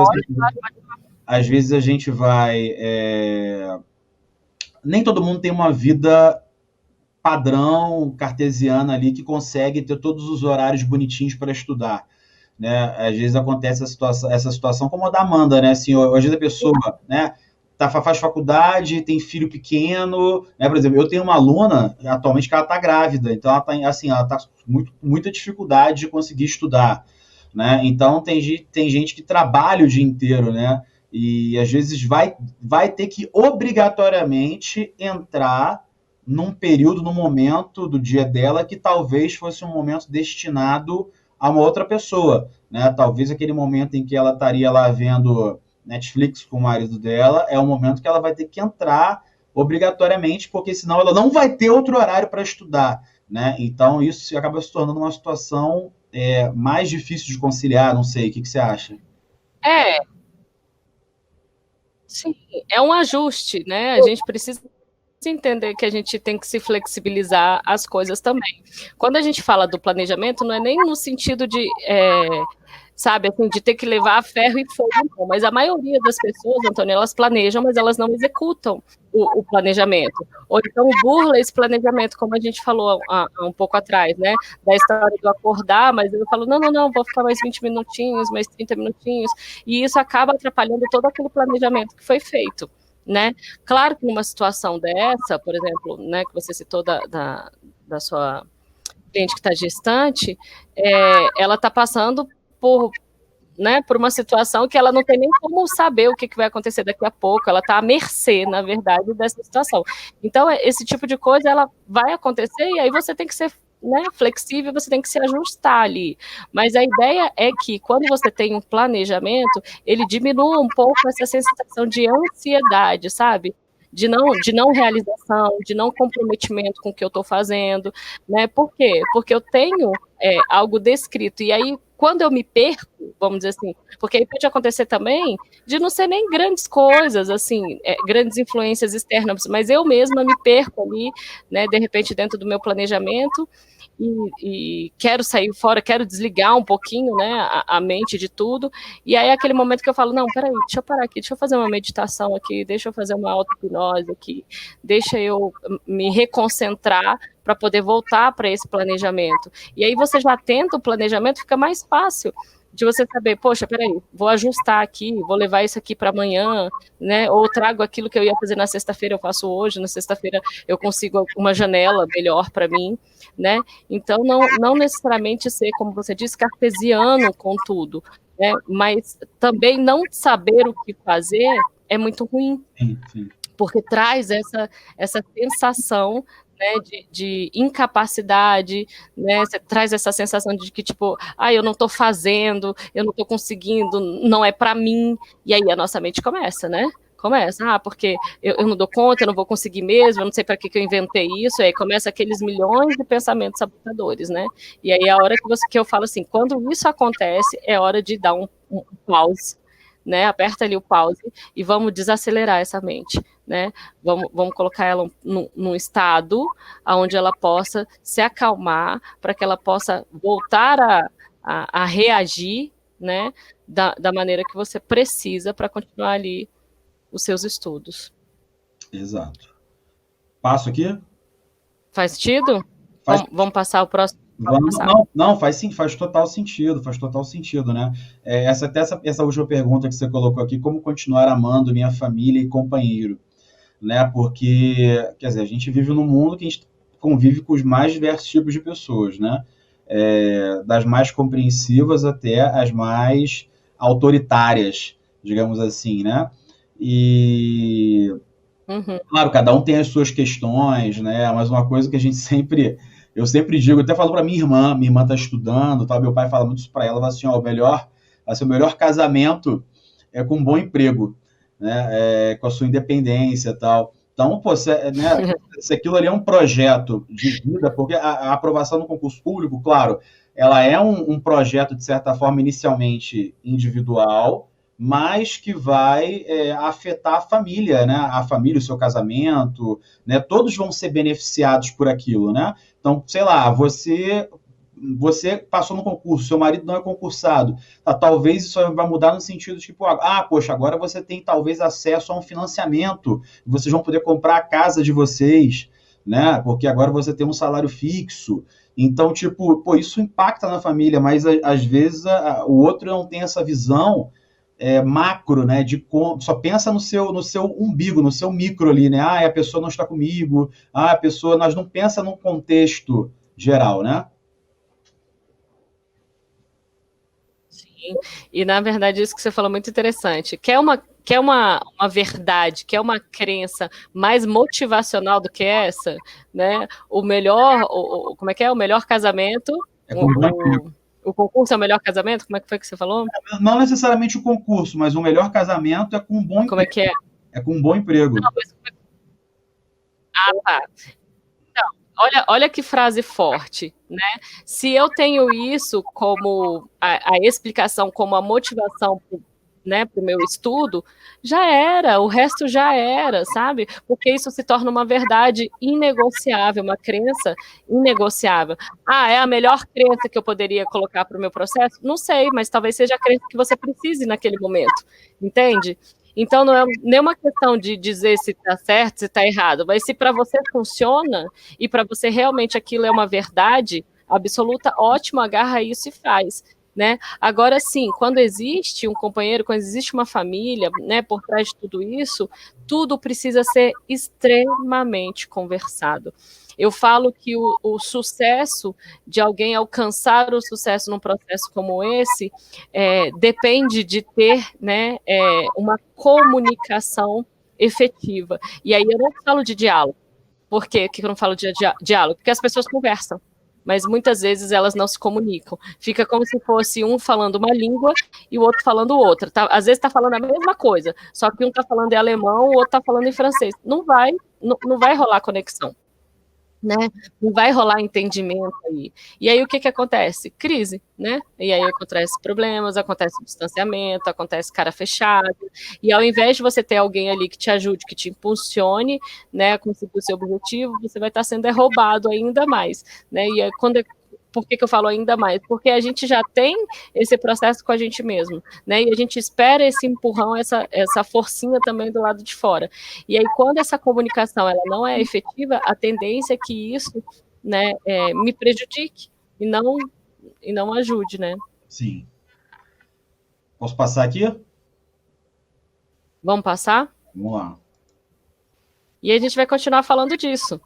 a gente vai... Nem todo mundo tem uma vida padrão, cartesiana ali, que consegue ter todos os horários bonitinhos para estudar. Né? Às vezes acontece essa situação como a da Amanda, né? Assim, às vezes a pessoa, né, faz faculdade, tem filho pequeno, né? Por exemplo, eu tenho uma aluna atualmente que ela está grávida, então ela está com muita dificuldade de conseguir estudar, né? Então tem gente que trabalha o dia inteiro, né? E às vezes vai ter que obrigatoriamente entrar num período, num momento do dia dela que talvez fosse um momento destinado a uma outra pessoa, né? Talvez aquele momento em que ela estaria lá vendo Netflix com o marido dela, é um momento que ela vai ter que entrar obrigatoriamente, porque senão ela não vai ter outro horário para estudar, né? Então isso acaba se tornando uma situação mais difícil de conciliar, não sei, o que você acha? Sim, é um ajuste, né? A gente precisa entender que a gente tem que se flexibilizar as coisas também. Quando a gente fala do planejamento, não é nem no sentido de sabe, assim, de ter que levar a ferro e fogo, não. Mas a maioria das pessoas, Antônio, elas planejam, mas elas não executam o planejamento. Ou então burla esse planejamento, como a gente falou há um pouco atrás, né? Da história do acordar, mas eu falo, não, vou ficar mais 20 minutinhos, mais 30 minutinhos, e isso acaba atrapalhando todo aquele planejamento que foi feito, né? Claro que numa situação dessa, por exemplo, né, que você citou da sua cliente que está gestante, ela está passando por uma situação que ela não tem nem como saber o que vai acontecer daqui a pouco, ela está à mercê, na verdade, dessa situação. Então, esse tipo de coisa, ela vai acontecer e aí você tem que ser, né, flexível, você tem que se ajustar ali. Mas a ideia é que quando você tem um planejamento, ele diminua um pouco essa sensação de ansiedade, sabe? De não realização, de não comprometimento com o que eu estou fazendo, né? Por quê? Porque eu tenho algo descrito, e aí quando eu me perco, vamos dizer assim, porque aí pode acontecer também de não ser nem grandes coisas, assim, grandes influências externas, mas eu mesma me perco ali, né, de repente dentro do meu planejamento, e quero sair fora, quero desligar um pouquinho, né, a mente de tudo, e aí é aquele momento que eu falo, não, peraí, deixa eu parar aqui, deixa eu fazer uma meditação aqui, deixa eu fazer uma auto-hipnose aqui, deixa eu me reconcentrar para poder voltar para esse planejamento. E aí você já tenta o planejamento, fica mais fácil de você saber, poxa, peraí, vou ajustar aqui, vou levar isso aqui para amanhã, né? Ou trago aquilo que eu ia fazer na sexta-feira, eu faço hoje, na sexta-feira eu consigo uma janela melhor para mim, né? Então, não necessariamente ser, como você disse, cartesiano com tudo, né? Mas também não saber o que fazer é muito ruim. Sim. Porque traz essa sensação, né, de incapacidade, né, você traz essa sensação de que, tipo, eu não estou fazendo, eu não estou conseguindo, não é para mim, e aí a nossa mente começa, né? Começa, porque eu não dou conta, eu não vou conseguir mesmo, eu não sei para que eu inventei isso, e aí começa aqueles milhões de pensamentos sabotadores, né? E aí a hora que eu falo assim, quando isso acontece, é hora de dar um pause, né? Aperta ali o pause e vamos desacelerar essa mente, né? Vamos colocar ela num estado onde ela possa se acalmar, para que ela possa voltar a reagir, né? Da maneira que você precisa para continuar ali os seus estudos. Exato. Passo aqui? Faz sentido? Vamos passar o próximo. Não, faz sim, faz total sentido, né? Essa última pergunta que você colocou aqui, como continuar amando minha família e companheiro, né? Porque, quer dizer, a gente vive num mundo que a gente convive com os mais diversos tipos de pessoas, né? Das mais compreensivas até as mais autoritárias, digamos assim, né? E, claro, cada um tem as suas questões, né? Mas uma coisa que eu sempre digo, até falo para minha irmã está estudando, tá? Meu pai fala muito isso para ela, fala assim, ó, o melhor casamento é com um bom emprego, né? Com a sua independência e tal. Então, pô, se aquilo ali é um projeto de vida, porque a aprovação no concurso público, claro, ela é um projeto, de certa forma, inicialmente individual, mas que vai afetar a família, né? A família, o seu casamento, né? Todos vão ser beneficiados por aquilo, né? Então, sei lá, você passou no concurso, seu marido não é concursado, tá, talvez isso vai mudar no sentido de tipo, poxa, agora você tem talvez acesso a um financiamento, vocês vão poder comprar a casa de vocês, né? Porque agora você tem um salário fixo. Então, tipo, pô, isso impacta na família, mas às vezes o outro não tem essa visão macro, né? Só pensa no seu umbigo, no seu micro ali, né? A pessoa não está comigo, a pessoa, nós não pensa num contexto geral, né? Sim, e na verdade isso que você falou é muito interessante. Quer uma verdade, quer uma crença mais motivacional do que essa, né? Como é que é? O melhor casamento. O concurso é o melhor casamento? Como é que foi que você falou? Não necessariamente o concurso, mas o melhor casamento é com um bom emprego. Como é que é? É com um bom emprego. Não, mas... tá. Então, olha que frase forte, né? Se eu tenho isso como a explicação, como a motivação, né, para o meu estudo, já era, o resto já era, sabe? Porque isso se torna uma verdade inegociável, uma crença inegociável. É a melhor crença que eu poderia colocar para o meu processo? Não sei, mas talvez seja a crença que você precise naquele momento, entende? Então, não é nenhuma questão de dizer se está certo, se está errado, mas se para você funciona e para você realmente aquilo é uma verdade absoluta, ótimo, agarra isso e faz. Né? Agora, sim, quando existe um companheiro, quando existe uma família, né, por trás de tudo isso, tudo precisa ser extremamente conversado. Eu falo que o sucesso de alguém alcançar o sucesso num processo como esse depende de ter, né, uma comunicação efetiva. E aí eu não falo de diálogo. Por quê que eu não falo de diálogo? Porque as pessoas conversam. mas muitas vezes elas não se comunicam. Fica como se fosse um falando uma língua e o outro falando outra. Tá? Às vezes está falando a mesma coisa, só que um está falando em alemão, o outro está falando em francês. Não vai rolar conexão. Né? Não vai rolar entendimento aí. E aí o que acontece? Crise, né? E aí acontece problemas, acontece distanciamento, acontece cara fechada. E ao invés de você ter alguém ali que te ajude, que te impulsione, né, a conseguir o seu objetivo, você vai estar sendo roubado ainda mais, né? E aí, por que eu falo ainda mais? Porque a gente já tem esse processo com a gente mesmo, né? E a gente espera esse empurrão, essa forcinha também do lado de fora. E aí, quando essa comunicação ela não é efetiva, a tendência é que isso, né, me prejudique e não ajude, né? Sim. Posso passar aqui? Vamos passar? Vamos lá. E a gente vai continuar falando disso.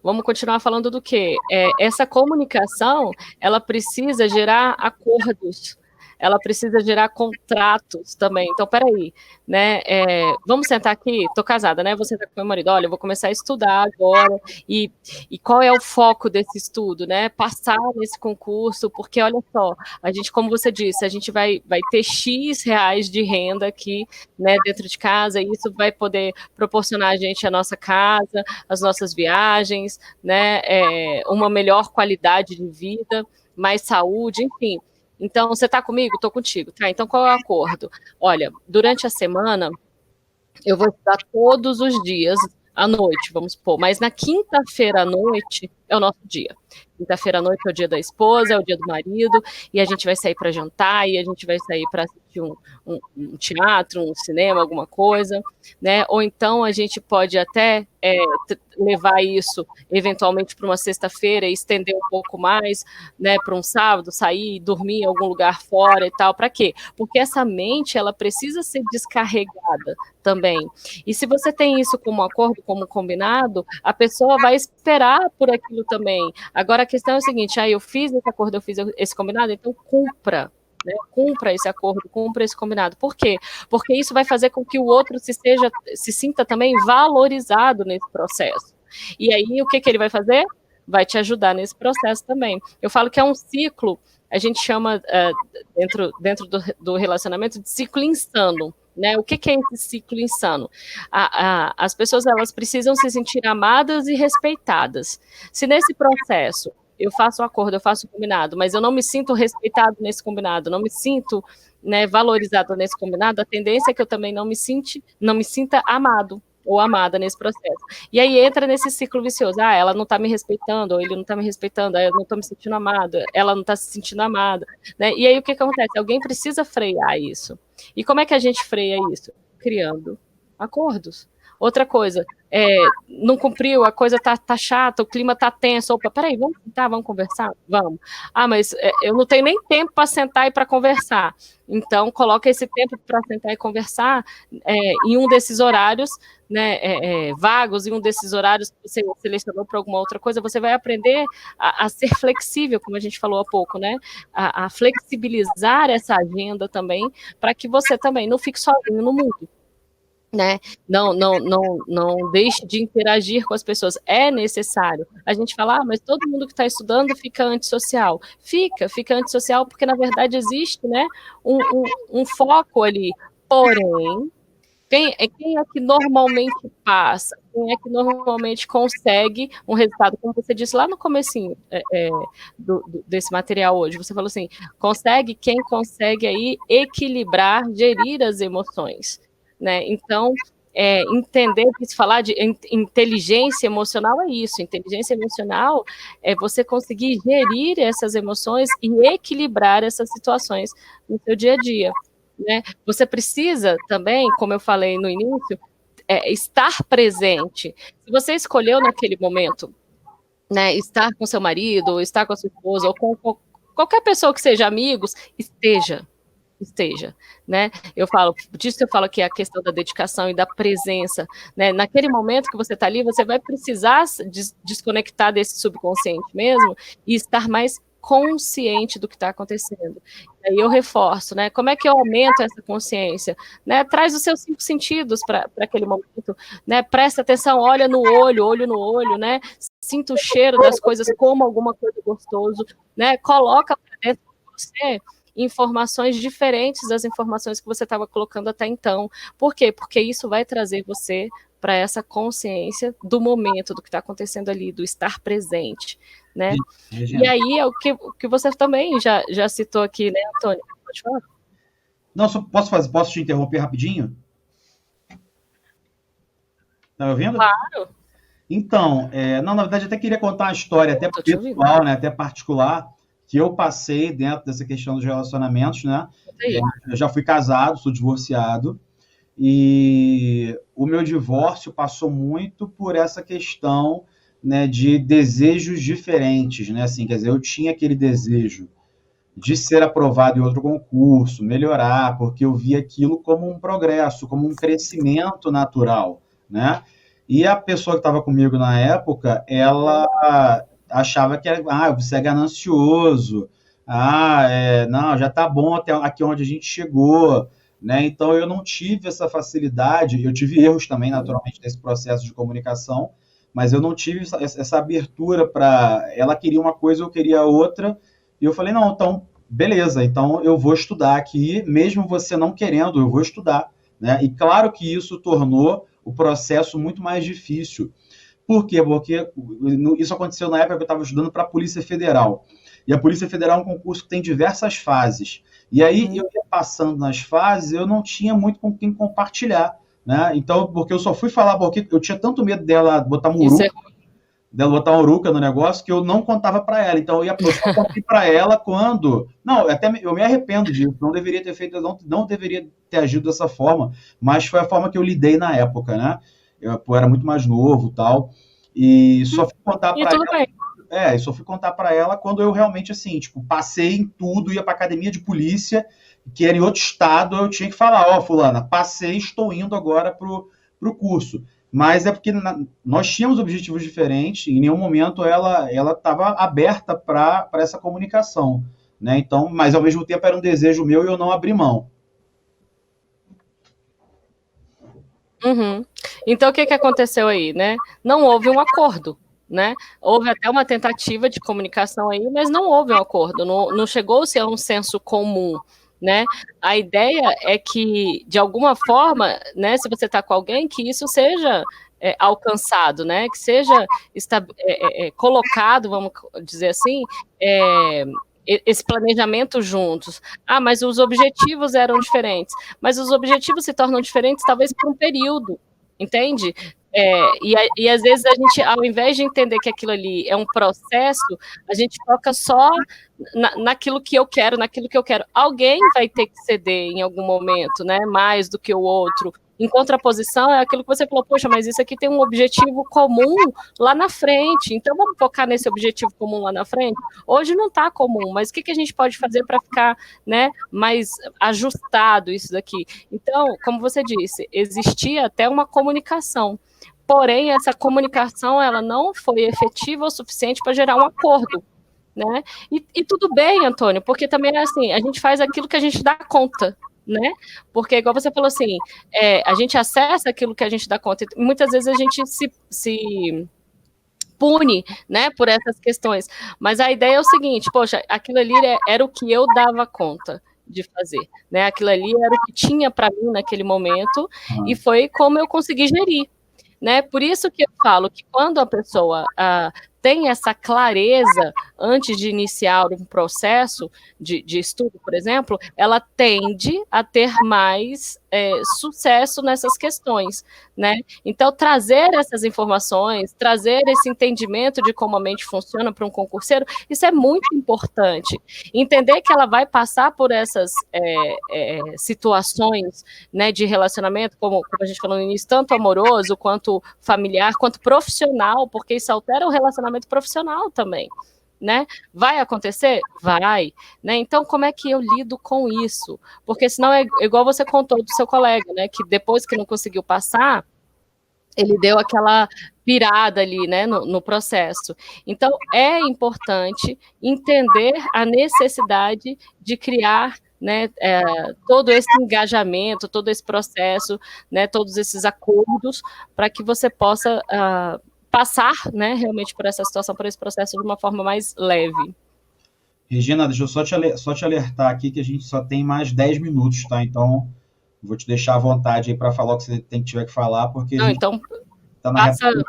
Vamos continuar falando do quê? Essa comunicação, ela precisa gerar acordos, ela precisa gerar contratos também. Então, peraí, né? Vamos sentar aqui, tô casada, né? Vou sentar com meu marido, olha, eu vou começar a estudar agora, e qual é o foco desse estudo, né? Passar nesse concurso, porque olha só, a gente, como você disse, a gente vai ter X reais de renda aqui, né, dentro de casa, e isso vai poder proporcionar a gente a nossa casa, as nossas viagens, né, uma melhor qualidade de vida, mais saúde, enfim. Então, você está comigo? Estou contigo. Tá, então qual é o acordo? Olha, durante a semana, eu vou estudar todos os dias à noite, vamos supor, mas na quinta-feira à noite é o nosso dia. Quinta-feira à noite é o dia da esposa, é o dia do marido, e a gente vai sair para jantar, e a gente vai sair para assistir um teatro, um cinema, alguma coisa, né? Ou então a gente pode até levar isso eventualmente para uma sexta-feira e estender um pouco mais, né, para um sábado, sair, dormir em algum lugar fora e tal. Para quê? Porque essa mente ela precisa ser descarregada também. E se você tem isso como acordo, como combinado, a pessoa vai esperar por aquilo também. Agora a questão é o seguinte: eu fiz esse acordo, eu fiz esse combinado, então cumpra. Né, cumpra esse acordo, cumpra esse combinado. Por quê? Porque isso vai fazer com que o outro se sinta também valorizado nesse processo. E aí, o que ele vai fazer? Vai te ajudar nesse processo também. Eu falo que é um ciclo, a gente chama, dentro do relacionamento, de ciclo insano. Né? O que é esse ciclo insano? As pessoas elas precisam se sentir amadas e respeitadas. Se nesse processo eu faço um acordo, eu faço um combinado, mas eu não me sinto respeitado nesse combinado, não me sinto, né, valorizado nesse combinado, a tendência é que eu também não me sinta amado ou amada nesse processo. E aí entra nesse ciclo vicioso. Ela não está me respeitando, ou ele não está me respeitando, eu não estou me sentindo amado, ela não está se sentindo amada. Né? E aí o que acontece? Alguém precisa frear isso. E como é que a gente freia isso? Criando acordos. Outra coisa, não cumpriu, a coisa tá chata, o clima tá tenso. Opa, peraí, vamos sentar, vamos conversar? Vamos. Mas eu não tenho nem tempo para sentar e para conversar. Então, coloca esse tempo para sentar e conversar em um desses horários, né, vagos, em um desses horários que você selecionou para alguma outra coisa, você vai aprender a ser flexível, como a gente falou há pouco, né? A flexibilizar essa agenda também, para que você também não fique sozinho no mundo. Né? Não deixe de interagir com as pessoas, é necessário. A gente fala, mas todo mundo que está estudando fica antissocial. Fica antissocial porque, na verdade, existe, né, um foco ali. Porém, quem é que normalmente passa? Quem é que normalmente consegue um resultado? Como você disse lá no comecinho desse material hoje, você falou assim, quem consegue aí equilibrar, gerir as emoções. Né? Então, entender que se falar de inteligência emocional é isso. Inteligência emocional é você conseguir gerir essas emoções e equilibrar essas situações no seu dia a dia. Né? Você precisa também, como eu falei no início, estar presente. Se você escolheu naquele momento, né, estar com seu marido, ou estar com a sua esposa, ou com qualquer pessoa que seja amigos, esteja, né? Eu falo que é a questão da dedicação e da presença, né? Naquele momento que você está ali, você vai precisar desconectar desse subconsciente mesmo e estar mais consciente do que está acontecendo. E aí eu reforço, né? Como é que eu aumento essa consciência? Né? Traz os seus 5 sentidos para aquele momento, né? Presta atenção, olha no olho, olho no olho, né? Sinta o cheiro das coisas, como alguma coisa gostoso, né? Coloca para dentro de você informações diferentes das informações que você estava colocando até então. Por quê? Porque isso vai trazer você para essa consciência do momento, do que está acontecendo ali, do estar presente, né? E aí é o que você também já citou aqui, né, Antônio? Pode falar? Não, só posso te interromper rapidinho? Tá me ouvindo? Claro. Então, não, na verdade, eu até queria contar uma história, até pessoal, né, até particular, que eu passei dentro dessa questão dos relacionamentos, né? Eu já fui casado, sou divorciado, e o meu divórcio passou muito por essa questão, né, de desejos diferentes, né? Assim, quer dizer, eu tinha aquele desejo de ser aprovado em outro concurso, melhorar, porque eu via aquilo como um progresso, como um crescimento natural, né? E a pessoa que estava comigo na época, ela achava que você é ganancioso, não, já está bom até aqui onde a gente chegou, né? Então eu não tive essa facilidade, eu tive erros também, naturalmente, nesse processo de comunicação, mas eu não tive essa abertura para... Ela queria uma coisa, eu queria outra, e eu falei, não, então, beleza, então eu vou estudar aqui, mesmo você não querendo, eu vou estudar, né? E claro que isso tornou o processo muito mais difícil. Por quê? Porque isso aconteceu na época que eu estava estudando para a Polícia Federal. E a Polícia Federal é um concurso que tem diversas fases. E aí, eu ia passando nas fases, eu não tinha muito com quem compartilhar, né? Então, porque eu só fui falar, porque eu tinha tanto medo dela botar muruca no negócio, que eu não contava para ela. Então, eu só contei para ela quando... Não, até eu me arrependo disso. Não deveria ter feito, não deveria ter agido dessa forma, mas foi a forma que eu lidei na época, né? Eu era muito mais novo e tal. E só fui contar para ela... só fui contar para ela quando eu realmente, assim, tipo, passei em tudo, ia para academia de polícia, que era em outro estado, eu tinha que falar, fulana, passei, estou indo agora pro curso. Mas é porque nós tínhamos objetivos diferentes, e em nenhum momento ela estava aberta para essa comunicação, né? Então, mas ao mesmo tempo era um desejo meu e eu não abri mão. Uhum. Então, o que aconteceu aí, né? Não houve um acordo, né? Houve até uma tentativa de comunicação aí, mas não houve um acordo, não chegou-se a um senso comum, né? A ideia é que, de alguma forma, né, se você está com alguém, que isso seja alcançado, né? Que seja colocado, vamos dizer assim, esse planejamento juntos. Mas os objetivos eram diferentes. Mas os objetivos se tornam diferentes, talvez por um período, entende? E às vezes a gente, ao invés de entender que aquilo ali é um processo, a gente foca só naquilo que eu quero, Alguém vai ter que ceder em algum momento, né? Mais do que o outro. Em contraposição, é aquilo que você falou, poxa, mas isso aqui tem um objetivo comum lá na frente, então vamos focar nesse objetivo comum lá na frente? Hoje não está comum, mas o que a gente pode fazer para ficar, né, mais ajustado isso daqui? Então, como você disse, existia até uma comunicação, porém, essa comunicação ela não foi efetiva o suficiente para gerar um acordo, né? E tudo bem, Antônio, porque também é assim, a gente faz aquilo que a gente dá conta, né? Porque, igual você falou assim, a gente acessa aquilo que a gente dá conta, e muitas vezes a gente se pune, né, por essas questões. Mas a ideia é o seguinte, poxa, aquilo ali era o que eu dava conta de fazer, né? Aquilo ali era o que tinha para mim naquele momento, e foi como eu consegui gerir, né? Por isso que eu falo que quando a pessoa tem essa clareza antes de iniciar um processo de estudo, por exemplo, ela tende a ter mais sucesso nessas questões, né? Então, trazer essas informações, trazer esse entendimento de como a mente funciona para um concurseiro, isso é muito importante. Entender que ela vai passar por essas situações, né, de relacionamento, como a gente falou no início, tanto amoroso, quanto familiar, quanto profissional, porque isso altera o relacionamento profissional também, né? Vai acontecer? Vai, né? Então, como é que eu lido com isso? Porque senão é igual você contou do seu colega, né? Que depois que não conseguiu passar, ele deu aquela virada ali, né, no processo. Então, é importante entender a necessidade de criar, né, todo esse engajamento, todo esse processo, né, todos esses acordos, para que você possa passar, né, realmente por essa situação, por esse processo de uma forma mais leve. Regina, deixa eu só te alertar aqui que a gente só tem mais 10 minutos, tá? Então, vou te deixar à vontade aí para falar o que você tiver que falar, porque a Não, gente então, está na reta. passa.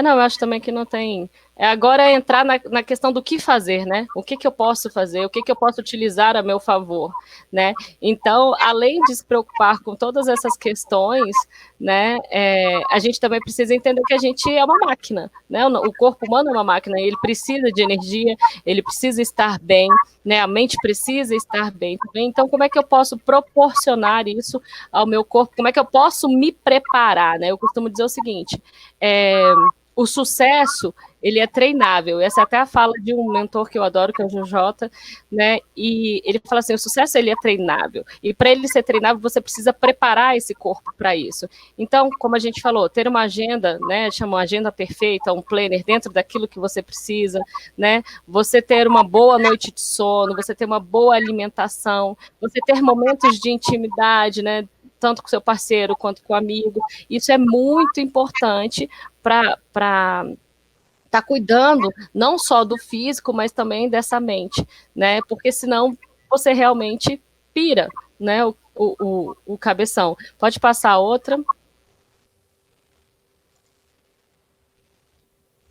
Não, eu acho também que não tem. Agora é entrar na questão do que fazer, né? O que eu posso fazer, o que eu posso utilizar a meu favor, né? Então, além de se preocupar com todas essas questões, né, a gente também precisa entender que a gente é uma máquina, né? O corpo humano é uma máquina, ele precisa de energia, ele precisa estar bem, né? A mente precisa estar bem também. Então, como é que eu posso proporcionar isso ao meu corpo? Como é que eu posso me preparar, né? Eu costumo dizer o seguinte, o sucesso, ele é treinável. Essa é até a fala de um mentor que eu adoro, que é o JJ, né? E ele fala assim, o sucesso, ele é treinável. E para ele ser treinável, você precisa preparar esse corpo para isso. Então, como a gente falou, ter uma agenda, né? Chama uma agenda perfeita, um planner dentro daquilo que você precisa, né? Você ter uma boa noite de sono, você ter uma boa alimentação, você ter momentos de intimidade, né? Tanto com seu parceiro quanto com o amigo. Isso é muito importante para estar cuidando não só do físico, mas também dessa mente, né? Porque senão você realmente pira, né? O cabeção. Pode passar outra.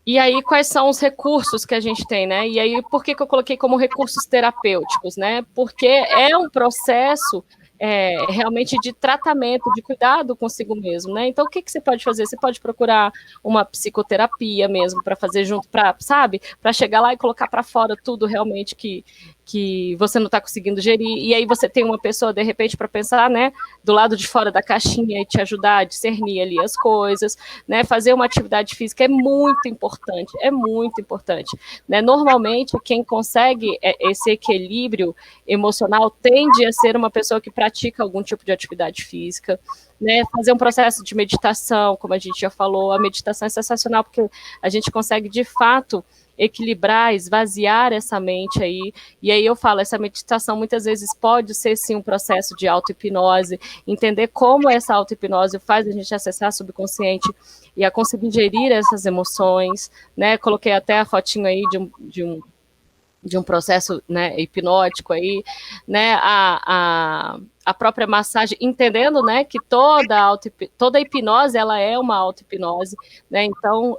E aí, quais são os recursos que a gente tem, né? E aí, por que eu coloquei como recursos terapêuticos, né? Porque é um processo realmente de tratamento, de cuidado consigo mesmo, né? Então, o que você pode fazer? Você pode procurar uma psicoterapia mesmo para fazer junto, sabe? Para chegar lá e colocar para fora tudo realmente que você não está conseguindo gerir, e aí você tem uma pessoa, de repente, para pensar, né, do lado de fora da caixinha e te ajudar a discernir ali as coisas, né, fazer uma atividade física é muito importante, né, normalmente quem consegue esse equilíbrio emocional tende a ser uma pessoa que pratica algum tipo de atividade física, né, fazer um processo de meditação, como a gente já falou, a meditação é sensacional porque a gente consegue, de fato, equilibrar, esvaziar essa mente aí, e aí eu falo, essa meditação muitas vezes pode ser sim um processo de auto-hipnose, entender como essa auto-hipnose faz a gente acessar o subconsciente e a conseguir gerir essas emoções, né, coloquei até a fotinho aí de um processo, né, hipnótico aí, né, a própria massagem, entendendo, né, que toda hipnose, ela é uma auto-hipnose, né, então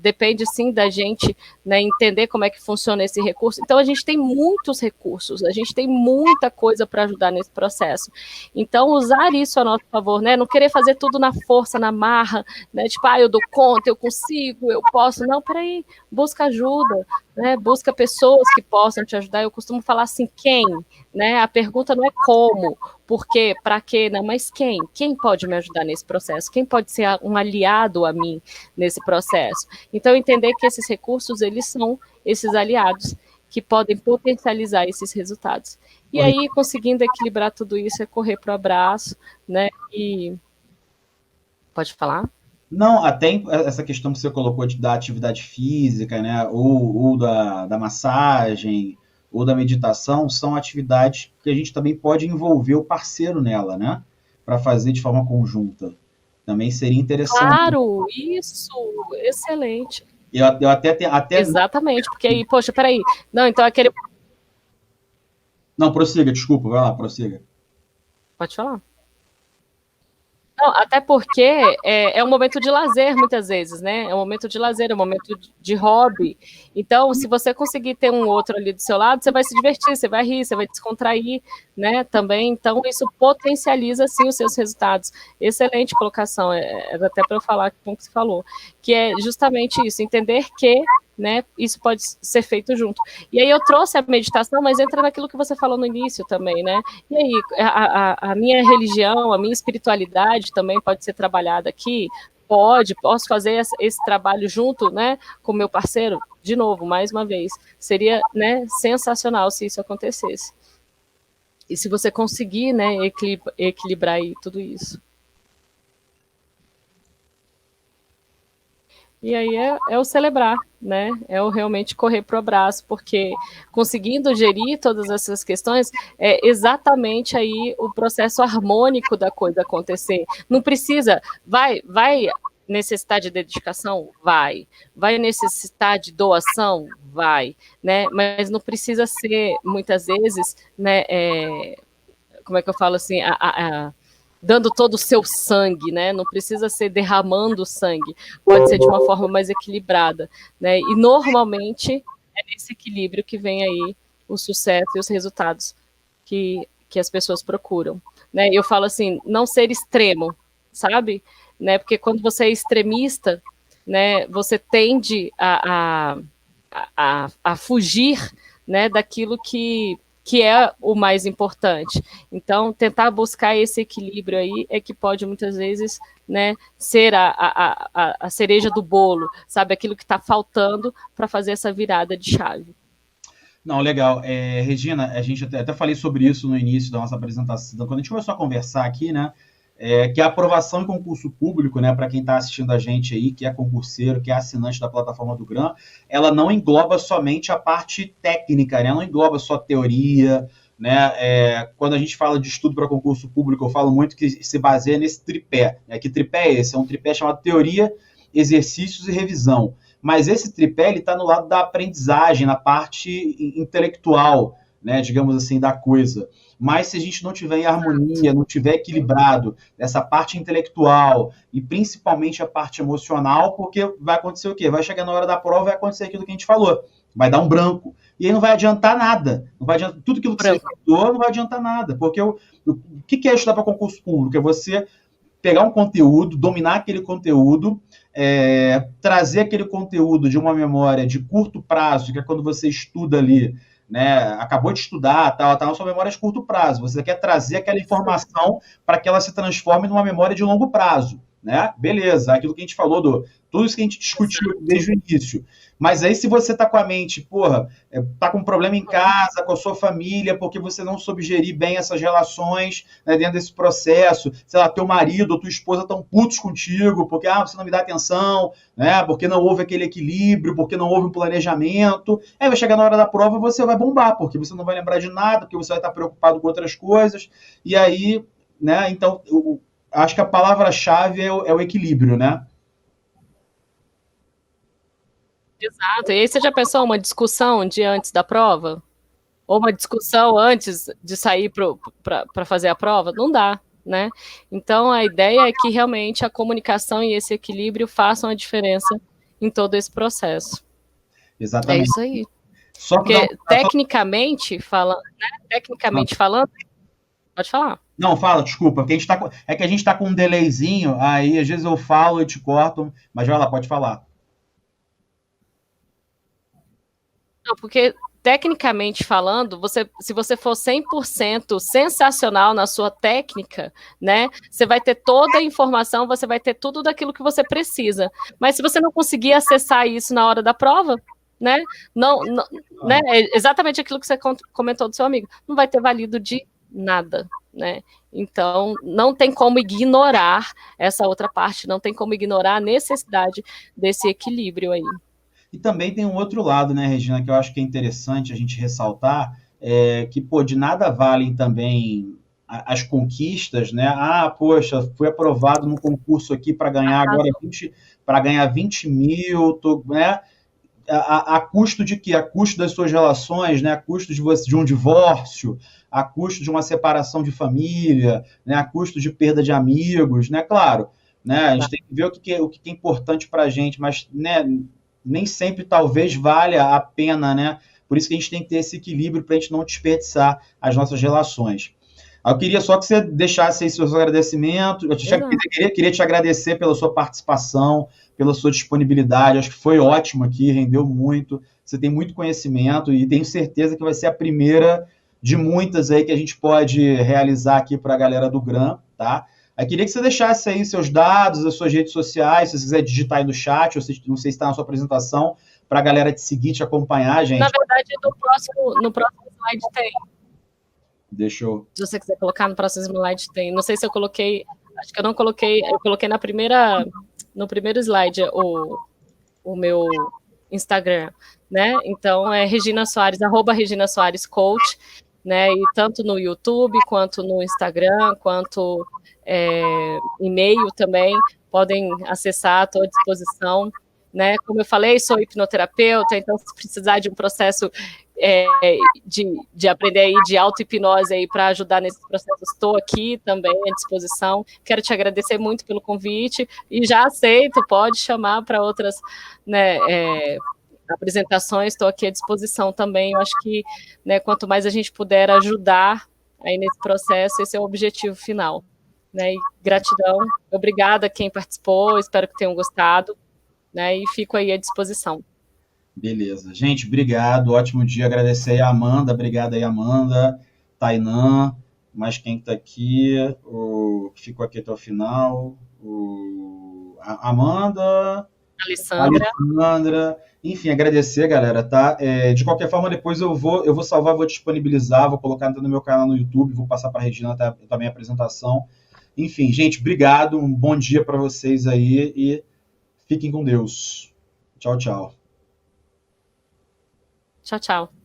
depende sim da gente, né, entender como é que funciona esse recurso. Então a gente tem muitos recursos, a gente tem muita coisa para ajudar nesse processo. Então usar isso a nosso favor, né, não querer fazer tudo na força, na marra, né, tipo, eu dou conta, eu consigo, eu posso. Não, peraí, busca ajuda, né, busca pessoas que possam te ajudar. Eu costumo falar assim, quem, né, a pergunta não é como, por quê, para quê, não, mas quem? Quem pode me ajudar nesse processo? Quem pode ser um aliado a mim nesse processo? Então, entender que esses recursos, eles são esses aliados que podem potencializar esses resultados. E aí, conseguindo equilibrar tudo isso, é correr para o abraço, né, e... Pode falar? Não, até essa questão que você colocou da atividade física, né, ou da massagem, ou da meditação, são atividades que a gente também pode envolver o parceiro nela, né, para fazer de forma conjunta. Também seria interessante. Claro, isso, excelente. Eu até Exatamente, porque aí, poxa, peraí, não, então aquele... Não, prossiga, desculpa, vai lá, prossiga. Pode falar. Não, até porque é um momento de lazer, muitas vezes, né? É um momento de lazer, é um momento de hobby. Então, se você conseguir ter um outro ali do seu lado, você vai se divertir, você vai rir, você vai descontrair, né? Também. Então, isso potencializa, sim, os seus resultados. Excelente colocação, até para eu falar como você falou, que é justamente isso, entender que, né, isso pode ser feito junto. E aí eu trouxe a meditação, mas entra naquilo que você falou no início também, né? E aí, a minha religião, a minha espiritualidade também pode ser trabalhada aqui? Posso fazer esse trabalho junto, né, com o meu parceiro? De novo, mais uma vez, seria, né, sensacional se isso acontecesse. E se você conseguir, né, equilibrar aí tudo isso. E aí é o celebrar, né? É o realmente correr para o abraço, porque conseguindo gerir todas essas questões é exatamente aí o processo harmônico da coisa acontecer. Não precisa, vai necessitar de dedicação? Vai necessitar de doação? Vai, né? Mas não precisa ser, muitas vezes, né, como é que eu falo assim, dando todo o seu sangue, né? Não precisa ser derramando sangue, pode ser de uma forma mais equilibrada, né? E normalmente é nesse equilíbrio que vem aí o sucesso e os resultados que as pessoas procuram, né? Eu falo assim, não ser extremo, sabe? Né? Porque quando você é extremista, né? Você tende a fugir, né? Daquilo que é o mais importante. Então, tentar buscar esse equilíbrio aí é que pode, muitas vezes, né, ser a cereja do bolo, sabe? Aquilo que está faltando para fazer essa virada de chave. Não, legal. Regina, a gente até falei sobre isso no início da nossa apresentação, quando a gente começou a conversar aqui, né? Que a aprovação em concurso público, né, para quem está assistindo a gente aí, que é concurseiro, que é assinante da plataforma do GRAM, ela não engloba somente a parte técnica, né? Não engloba só teoria, né? Quando a gente fala de estudo para concurso público, eu falo muito que se baseia nesse tripé. Né? Que tripé é esse? É um tripé chamado teoria, exercícios e revisão. Mas esse tripé está no lado da aprendizagem, na parte intelectual, né, digamos assim, da coisa. Mas se a gente não tiver em harmonia, não tiver equilibrado essa parte intelectual e principalmente a parte emocional, porque vai acontecer o quê? Vai chegar na hora da prova e vai acontecer aquilo que a gente falou. Vai dar um branco. E aí não vai adiantar nada. Não vai adiantar, tudo aquilo que você estudou não vai adiantar nada. Porque o que é estudar para concurso público? É você pegar um conteúdo, dominar aquele conteúdo, trazer aquele conteúdo de uma memória de curto prazo, que é quando você estuda ali, né, acabou de estudar, tá na sua memória de curto prazo, você quer trazer aquela informação para que ela se transforme numa memória de longo prazo, né? Beleza, aquilo que a gente falou tudo isso que a gente discutiu desde o início. Mas aí, se você tá com a mente, tá com um problema em casa, com a sua família, porque você não soube gerir bem essas relações, né, dentro desse processo, sei lá, teu marido ou tua esposa estão putos contigo, porque você não me dá atenção, né, porque não houve aquele equilíbrio, porque não houve um planejamento. Aí vai chegar na hora da prova e você vai bombar, porque você não vai lembrar de nada, porque você vai estar preocupado com outras coisas, e aí, né, então, acho que a palavra-chave é o equilíbrio, né? Exato. E aí você já pensou uma discussão de antes da prova? Ou uma discussão antes de sair para fazer a prova? Não dá, né? Então, a ideia é que realmente a comunicação e esse equilíbrio façam a diferença em todo esse processo. Exatamente. É isso aí. Porque tecnicamente falando, pode falar. Não, fala, desculpa, porque a gente tá com um delayzinho, aí às vezes eu falo e te corto, mas vai lá, pode falar. Não, porque tecnicamente falando, se você for 100% sensacional na sua técnica, né, você vai ter toda a informação, você vai ter tudo daquilo que você precisa. Mas se você não conseguir acessar isso na hora da prova, né, né, é exatamente aquilo que você comentou do seu amigo, não vai ter valido de nada, né? Então, não tem como ignorar essa outra parte, não tem como ignorar a necessidade desse equilíbrio aí. E também tem um outro lado, né, Regina, que eu acho que é interessante a gente ressaltar, que, de nada valem também as conquistas, né? Poxa, fui aprovado no concurso aqui para ganhar agora 20 mil, né? A custo de quê? A custo das suas relações, né? A custo de um divórcio, a custo de uma separação de família, né? A custo de perda de amigos, né? Claro, né? A gente tem que ver o que é importante para a gente, mas, né, nem sempre talvez valha a pena, né? Por isso que a gente tem que ter esse equilíbrio para a gente não desperdiçar as nossas relações. Eu queria só que você deixasse aí seus agradecimentos. Eu queria te agradecer pela sua participação, pela sua disponibilidade. Acho que foi ótimo aqui, rendeu muito. Você tem muito conhecimento e tenho certeza que vai ser a primeira de muitas aí que a gente pode realizar aqui para a galera do GRAM, tá? Eu queria que você deixasse aí seus dados, as suas redes sociais, se você quiser digitar aí no chat, não sei se está na sua apresentação, para a galera te seguir, te acompanhar, gente. Na verdade, no próximo slide tem. Deixa eu... Se você quiser colocar no próximo slide, tem. Não sei se eu coloquei, acho que eu não coloquei, eu coloquei no primeiro slide o meu Instagram, né? Então é Regina Soares, @ReginaSoaresCoach, né? E tanto no YouTube, quanto no Instagram, quanto e-mail também, podem acessar, estou à disposição. Né? Como eu falei, sou hipnoterapeuta, então se precisar de um processo de aprender aí de auto-hipnose aí para ajudar nesses processos, estou aqui também à disposição. Quero te agradecer muito pelo convite e já aceito, pode chamar para outras, né, apresentações, estou aqui à disposição também. Eu acho que, né, quanto mais a gente puder ajudar aí nesse processo, esse é o objetivo final. Né? E gratidão, obrigada a quem participou, espero que tenham gostado, né? E fico aí à disposição. Beleza. Gente, obrigado, ótimo dia. Agradecer aí a Amanda, obrigado aí, Amanda, Tainã, mais quem está aqui, o que ficou aqui até o final, a Amanda, Alessandra, enfim, agradecer, galera, tá? De qualquer forma, depois eu vou salvar, vou disponibilizar, vou colocar no meu canal no YouTube, vou passar para a Regina também a apresentação. Enfim, gente, obrigado, um bom dia para vocês aí e fiquem com Deus. Tchau, tchau. Tchau, tchau.